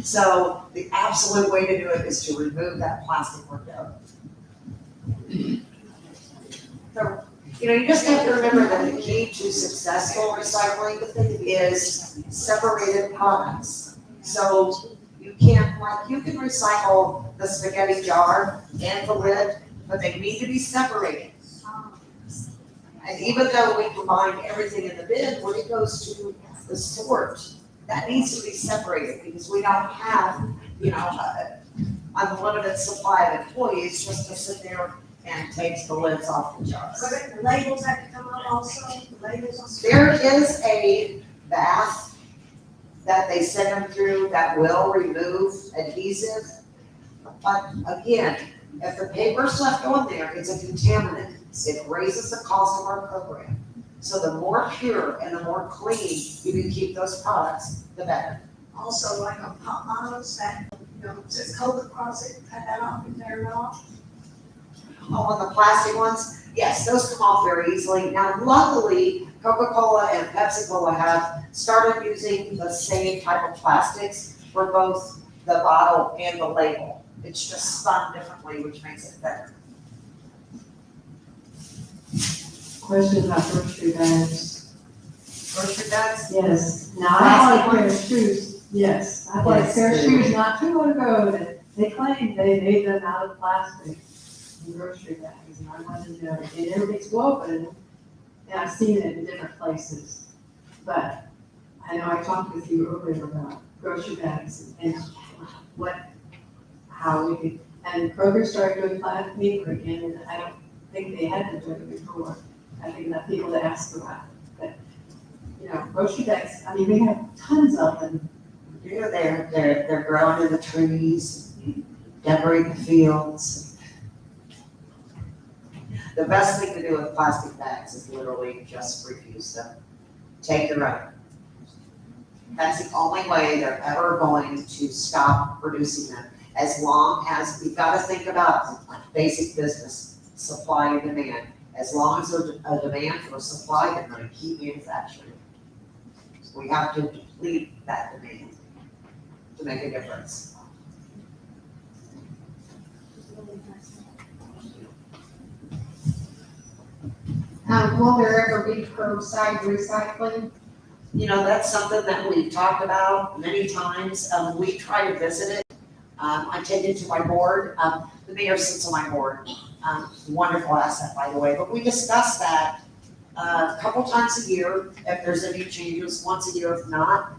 So the absolute way to do it is to remove that plastic window. So, you just have to remember that the key to successful recycling is separated products. So you can recycle the spaghetti jar and the lid, but they need to be separated. And even though we combine everything in the bin, when it goes to the sort, that needs to be separated because we don't have, unlimited supply of employees just to sit there and take the lids off the jars. So the labels have to come up also, the labels on. There is a bath that they send them through that will remove adhesive. But again, if the paper's left on there, it's a contaminant. It raises the cost of our program. So the more pure and the more clean you can keep those products, the better. Also, like on pop bottles that, says Coke across it, cut that off and tear it off. Oh, on the plastic ones, yes, those come off very easily. Now, luckily, Coca-Cola and Pepsi-Cola have started using the same type of plastics for both the bottle and the label. It's just spun differently, which makes it better. Question about grocery bags. Grocery bags? Yes, now I Plastic bought a pair of ones? shoes, yes, I bought a Yes. pair of shoes not too long ago that they claimed they made them out of plastic in grocery bags, and I wanted to know, and everything's woven, and I've seen it in different places. But I know I talked with you earlier about grocery bags and how we could, and Kroger started doing plastic paper again, and I don't think they had to do it before. I think that people ask about it, but, grocery bags, I mean, we have tons of them. They're growing in the trees, decorate the fields. The best thing to do with plastic bags is literally just refuse them. Take your own. That's the only way they're ever going to stop producing them. As long as, we've got to think about basic business, supply and demand. As long as there's a demand for supply, they're going to keep manufacturing. We have to deplete that demand to make a difference. Will there ever be curbside recycling? That's something that we've talked about many times. We try to visit it. I take it to my board. The mayor sits on my board. Wonderful asset, by the way, but we discuss that a couple times a year, if there's any changes, once a year if not.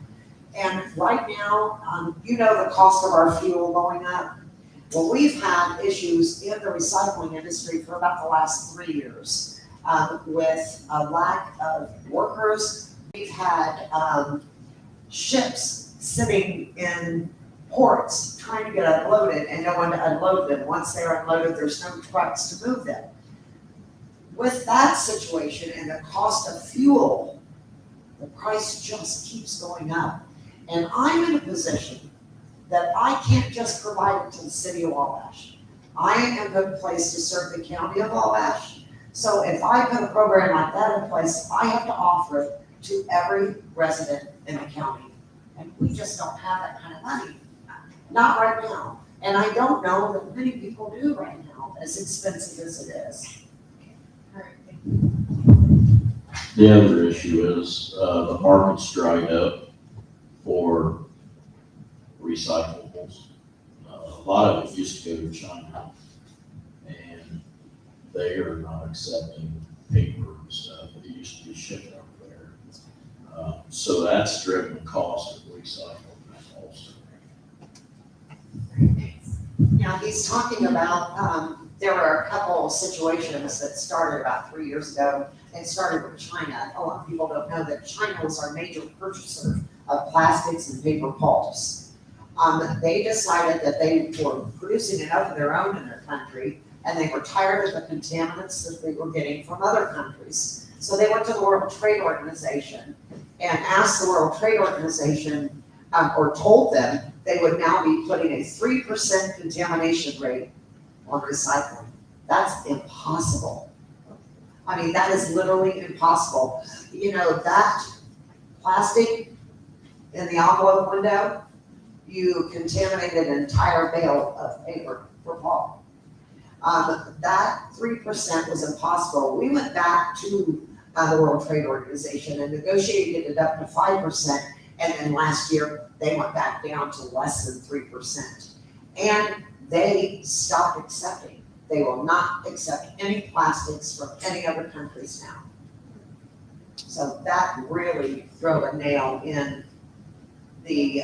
And right now, the cost of our fuel going up. Well, we've had issues in the recycling industry for about the last 3 years with a lack of workers. We've had ships sitting in ports trying to get unloaded and no one to unload them. Once they're unloaded, there's no trucks to move them. With that situation and the cost of fuel, the price just keeps going up. And I'm in a position that I can't just provide it to the city of Wabash. I am in a good place to serve the county of Wabash. So if I put a program like that in place, I have to offer it to every resident in the county. And we just don't have that kind of money. Not right now. And I don't know that many people do right now, as expensive as it is. The other issue is, the market's dried up for recyclables. A lot of it used to go to China, and they are not accepting paper and stuff. It used to be shipped over there. So that's driven the cost of recycling also. Now, he's talking about, there were a couple of situations that started about 3 years ago and started with China. A lot of people don't know that China was our major purchaser of plastics and paper pulps. They decided that they were producing enough of their own in their country, and they were tired of the contaminants that they were getting from other countries. So they went to the World Trade Organization and asked the World Trade Organization, or told them they would now be putting a 3% contamination rate on recycling. That's impossible. I mean, that is literally impossible. You know, that plastic in the envelope window, you contaminated an entire bale of paper for Paul. That 3% was impossible. We went back to the World Trade Organization and negotiated it up to 5%, and then last year they went back down to less than 3%. And they stopped accepting. They will not accept any plastics from any other countries now. So that really drove a nail in the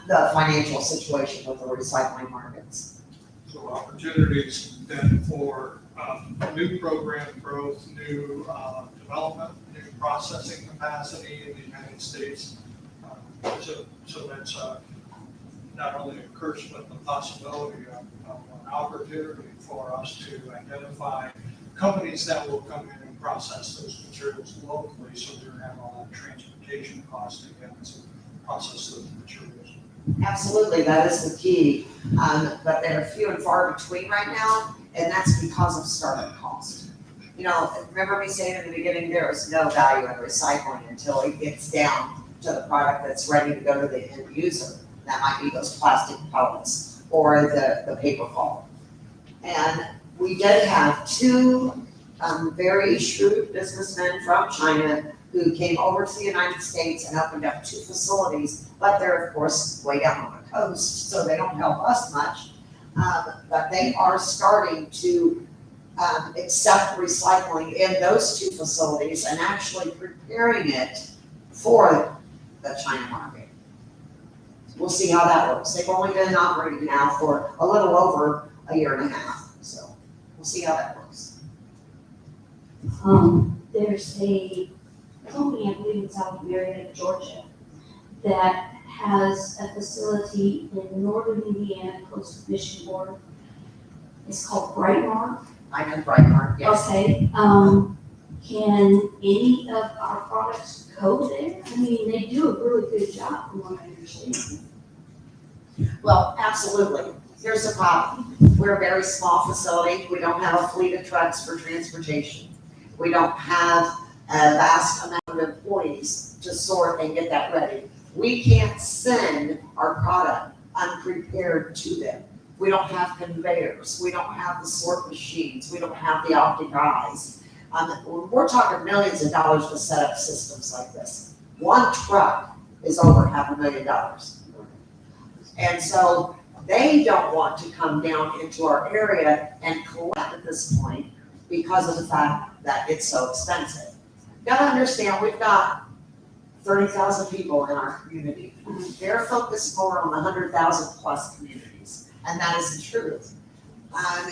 the financial situation with the recycling markets. So opportunities then for new program growth, new development, new processing capacity in the United States. So that's not only a curse, but the possibility of an opportunity for us to identify companies that will come in and process those materials locally, so we don't have all that transportation cost again to process those materials. Absolutely, that is the key. But they're few and far between right now, and that's because of startup cost. You know, remember me saying in the beginning, there is no value in recycling until it gets down to the product that's ready to go to the end user. That might be those plastic pellets or the paper pulp. And we did have two very shrewd businessmen from China who came over to the United States and opened up 2 facilities, but they're of course way down on the coast, so they don't help us much. But they are starting to accept recycling in those 2 facilities and actually preparing it for the China market. We'll see how that works. They've only been operating now for a little over a year and a half, so we'll see how that works. There's a company, I believe it's out of Marietta, Georgia, that has a facility in northern Indiana, close to Mission Board. It's called Brightmark. I know Brightmark, yes. Okay, can any of our products go there? I mean, they do a really good job from what I understand. Well, absolutely. Here's the problem. We're a very small facility. We don't have a fleet of trucks for transportation. We don't have a vast amount of employees to sort and get that ready. We can't send our product unprepared to them. We don't have conveyors. We don't have the sort machines. We don't have the optic eyes. We're talking millions of dollars to set up systems like this. One truck is over $500,000. And so they don't want to come down into our area and collect at this point because of the fact that it's so expensive. You gotta understand, we've got 30,000 people in our community. They're focused more on the 100,000 plus communities, and that is the truth. Has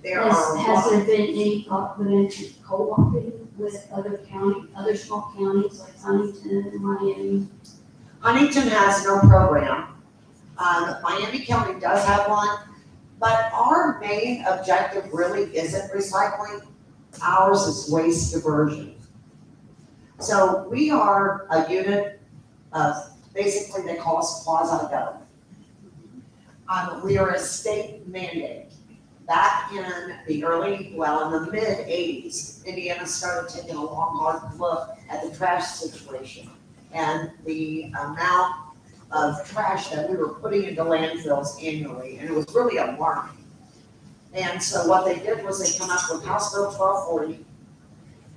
there been any thought put into co-oping with other small counties like Huntington and Miami? Huntington has no program. Miami County does have one, but our main objective really isn't recycling. Ours is waste diversion. So we are a unit of, basically they call us quasi-government. We are a state mandate. Back in the mid-80s, Indiana started taking a long, hard look at the trash situation and the amount of trash that we were putting into landfills annually, and it was really alarming. And so what they did was they come up with House Bill 1240,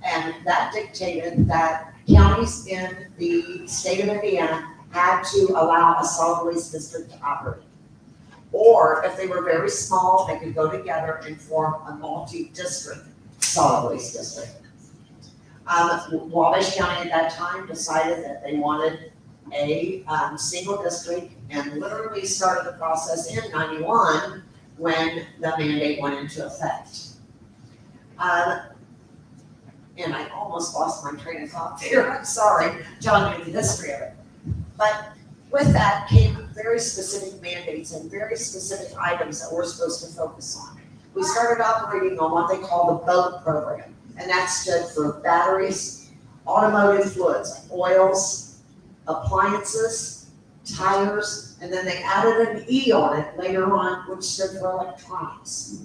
and that dictated that counties in the state of Indiana had to allow a solid waste district to operate. Or if they were very small, they could go together and form a multi-district solid waste district. Wabash County at that time decided that they wanted a single district and literally started the process in '91 when the mandate went into effect. And I almost lost my train of thought there, I'm sorry, telling you the history of it. But With that came very specific mandates and very specific items that we're supposed to focus on. We started operating on what they call the BOAT program, and that stood for batteries, automotive fluids, like oils, appliances, tires, and then they added an E on it later on, which stood for electronics.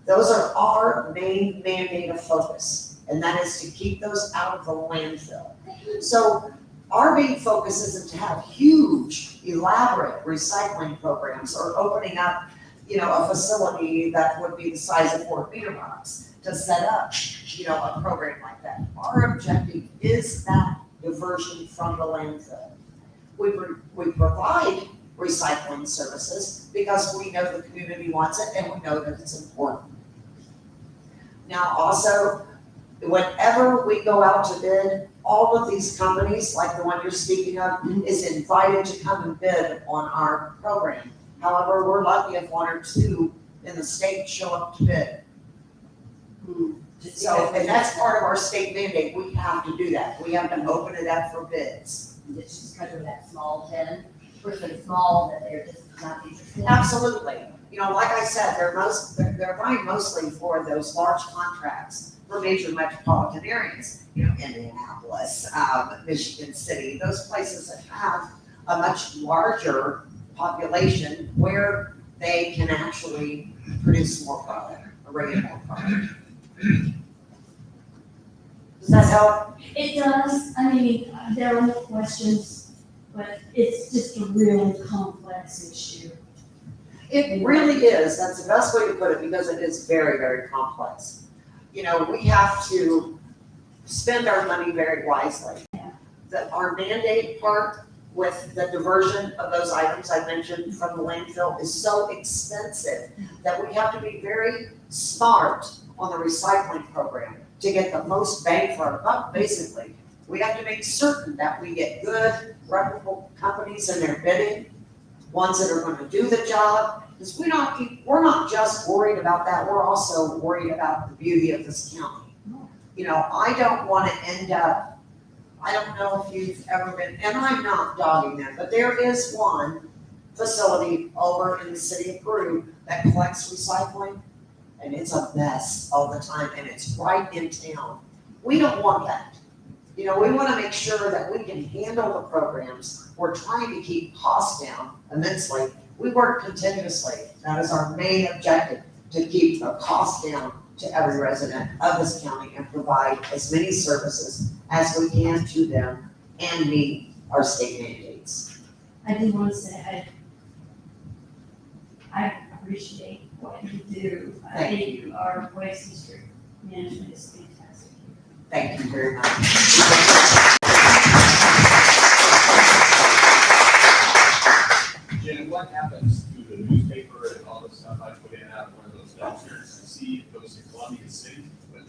Those are our main mandate of focus, and that is to keep those out of the landfill. So our main focus isn't to have huge, elaborate recycling programs or opening up, a facility that would be the size of 4 meter box to set up, a program like that. Our objective is that diversion from the landfill. We provide recycling services because we know the community wants it and we know that it's important. Now also, whenever we go out to bid, all of these companies, like the one you're speaking of, is invited to come and bid on our program. However, we're lucky if 1 or 2 in the state show up to bid. So, and that's part of our state mandate, we have to do that. We have to open it up for bids. It's just because of that small 10, or so small that they're just not interested. Absolutely. Like I said, they're buying mostly for those large contracts for major metropolitan areas, Indianapolis, Michigan City, those places that have a much larger population where they can actually produce more product, or bring more product. Does that help? It does. I mean, there are no questions, but it's just a really complex issue. It really is. That's the best way to put it, because it is very, very complex. We have to spend our money very wisely. Our mandate part with the diversion of those items I mentioned from the landfill is so expensive that we have to be very smart on the recycling program to get the most bang for our buck, basically. We have to make certain that we get good, reputable companies in their bidding, ones that are going to do the job, because we're not just worried about that, we're also worried about the beauty of this county. I don't want to end up, I don't know if you've ever been, and I'm not dogging them, but there is one facility over in the city of Peru that collects recycling, and it's a mess all the time, and it's right in town. We don't want that. We want to make sure that we can handle the programs. We're trying to keep costs down immensely. We work continuously. That is our main objective, to keep the cost down to every resident of this county and provide as many services as we can to them and meet our state mandates. I do want to say, I appreciate what you do. I think our waste district management is fantastic. Thank you very much. Jen, what happens to the newspaper and all the stuff I put in out of one of those dumpsters? I see it goes to Columbia City, but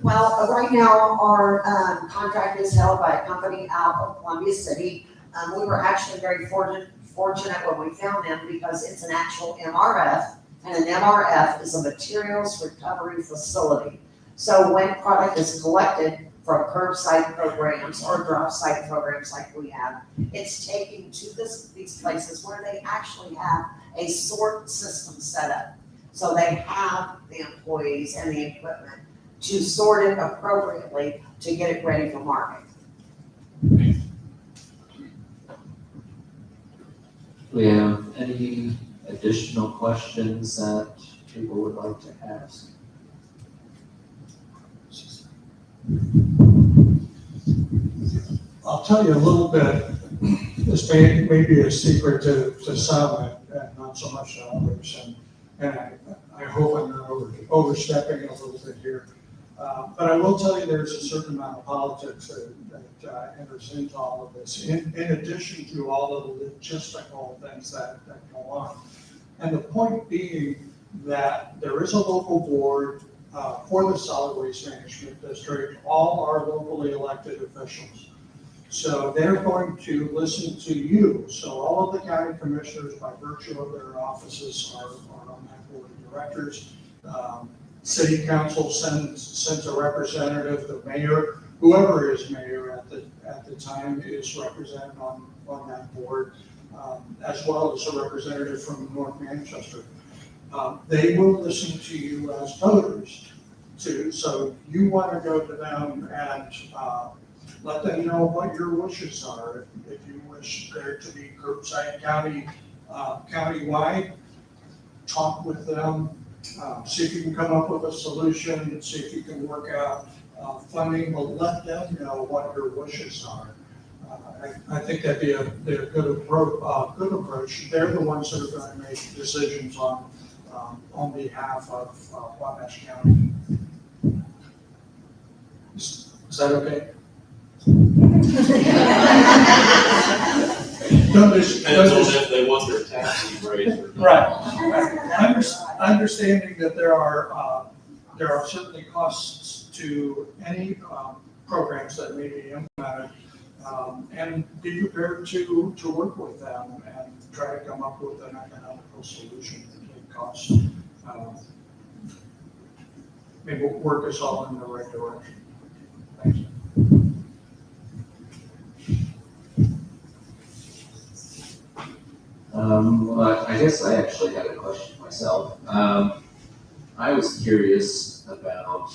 Well, right now, our contract is held by a company out of Columbia City. We were actually very fortunate when we found them, because it's an actual MRF, and an MRF is a materials recovery facility. So when product is collected from curbside programs or drop site programs like we have, it's taken to these places where they actually have a sort system set up. So they have the employees and the equipment to sort it appropriately to get it ready for market. We have any additional questions that people would like to ask? I'll tell you a little bit. This may be a secret to some and not so much to others. And I hope I'm not overstepping a little bit here. But I will tell you there's a certain amount of politics that enters into all of this, in addition to all of the logistical things that go on. And the point being that there is a local board for the solid waste management district, all are locally elected officials. So they're going to listen to you. So all of the county commissioners, by virtue of their offices, are on that board of directors. City council sends a representative, the mayor, whoever is mayor at the the time is represented on that board, as well as a representative from North Manchester. They will listen to you as voters too, so you want to go to them and let them know what your wishes are. If you wish there to be Curbside County, countywide, talk with them, see if you can come up with a solution, see if you can work out funding, but let them know what your wishes are. I think that'd be a good approach. They're the ones that are going to make decisions on behalf of Wabash County. Is that okay? Depends on if they want their taxes raised or not. Right. Understanding that there are certainly costs to any programs that may be implemented, and be prepared to work with them and try to come up with an economical solution to take costs. Maybe work us all in the right direction. Thank you. Well, I guess I actually had a question myself. I was curious about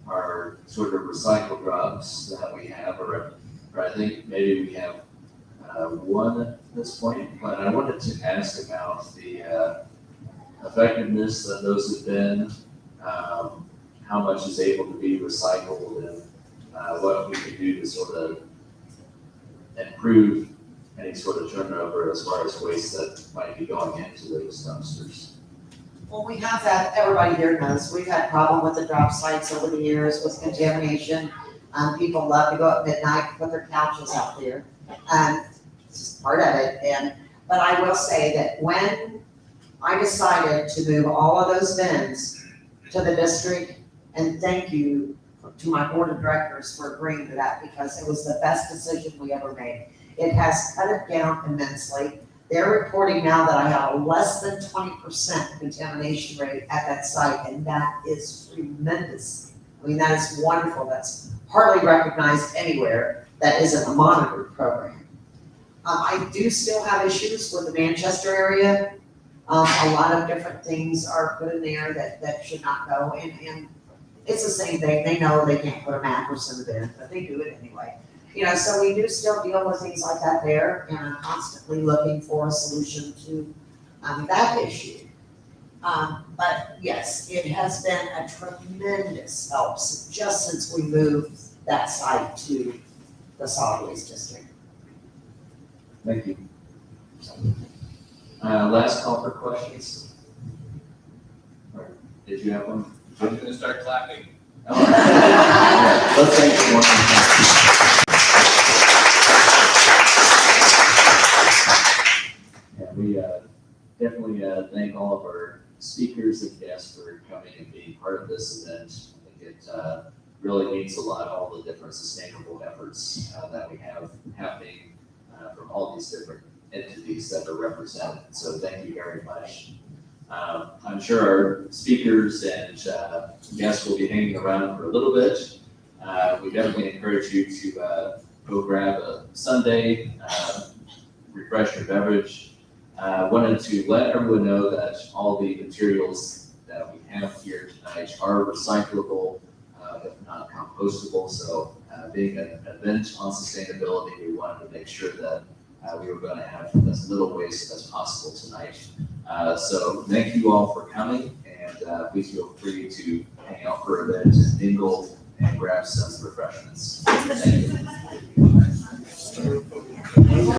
our sort of recycle drops that we have, or I think maybe we have one at this point, but I wanted to ask about the effectiveness that those have been, how much is able to be recycled, and what we could do to sort of improve any sort of turnover as far as waste that might be going into those dumpsters. Well, we have had, everybody here knows, we've had problem with the drop sites over the years with contamination. People love to go at midnight, put their couches out there. It's just part of it. But I will say that when I decided to move all of those bins to the district, and thank you to my board of directors for agreeing to that, because it was the best decision we ever made. It has cut it down immensely. They're reporting now that I have a less than 20% contamination rate at that site, and that is tremendous. I mean, that is wonderful. That's hardly recognized anywhere that isn't a monitored program. I do still have issues with the Manchester area. A lot of different things are put in there that should not go, and it's the same thing. They know they can't put a mattress in the bin, but they do it anyway. So we do still deal with things like that there, and I'm constantly looking for a solution to that issue. But yes, it has been a tremendous help just since we moved that site to the solid waste district. Thank you. Last call for questions. Or did you have one? I'm gonna start clapping. All right. Yeah, let's thank you one more time. Yeah, we definitely thank all of our speakers and guests for coming and being part of this event. I think it really means a lot, all the different sustainable efforts that we have happening from all these different entities that are represented. So thank you very much. I'm sure our speakers and guests will be hanging around for a little bit. We definitely encourage you to go grab a sundae, refresh your beverage. Wanted to let everyone know that all the materials that we have here tonight are recyclable, if not compostable. So being an event on sustainability, we wanted to make sure that we were going to have as little waste as possible tonight. So thank you all for coming, and please feel free to hang out for a bit, mingle, and grab some refreshments. Thank you.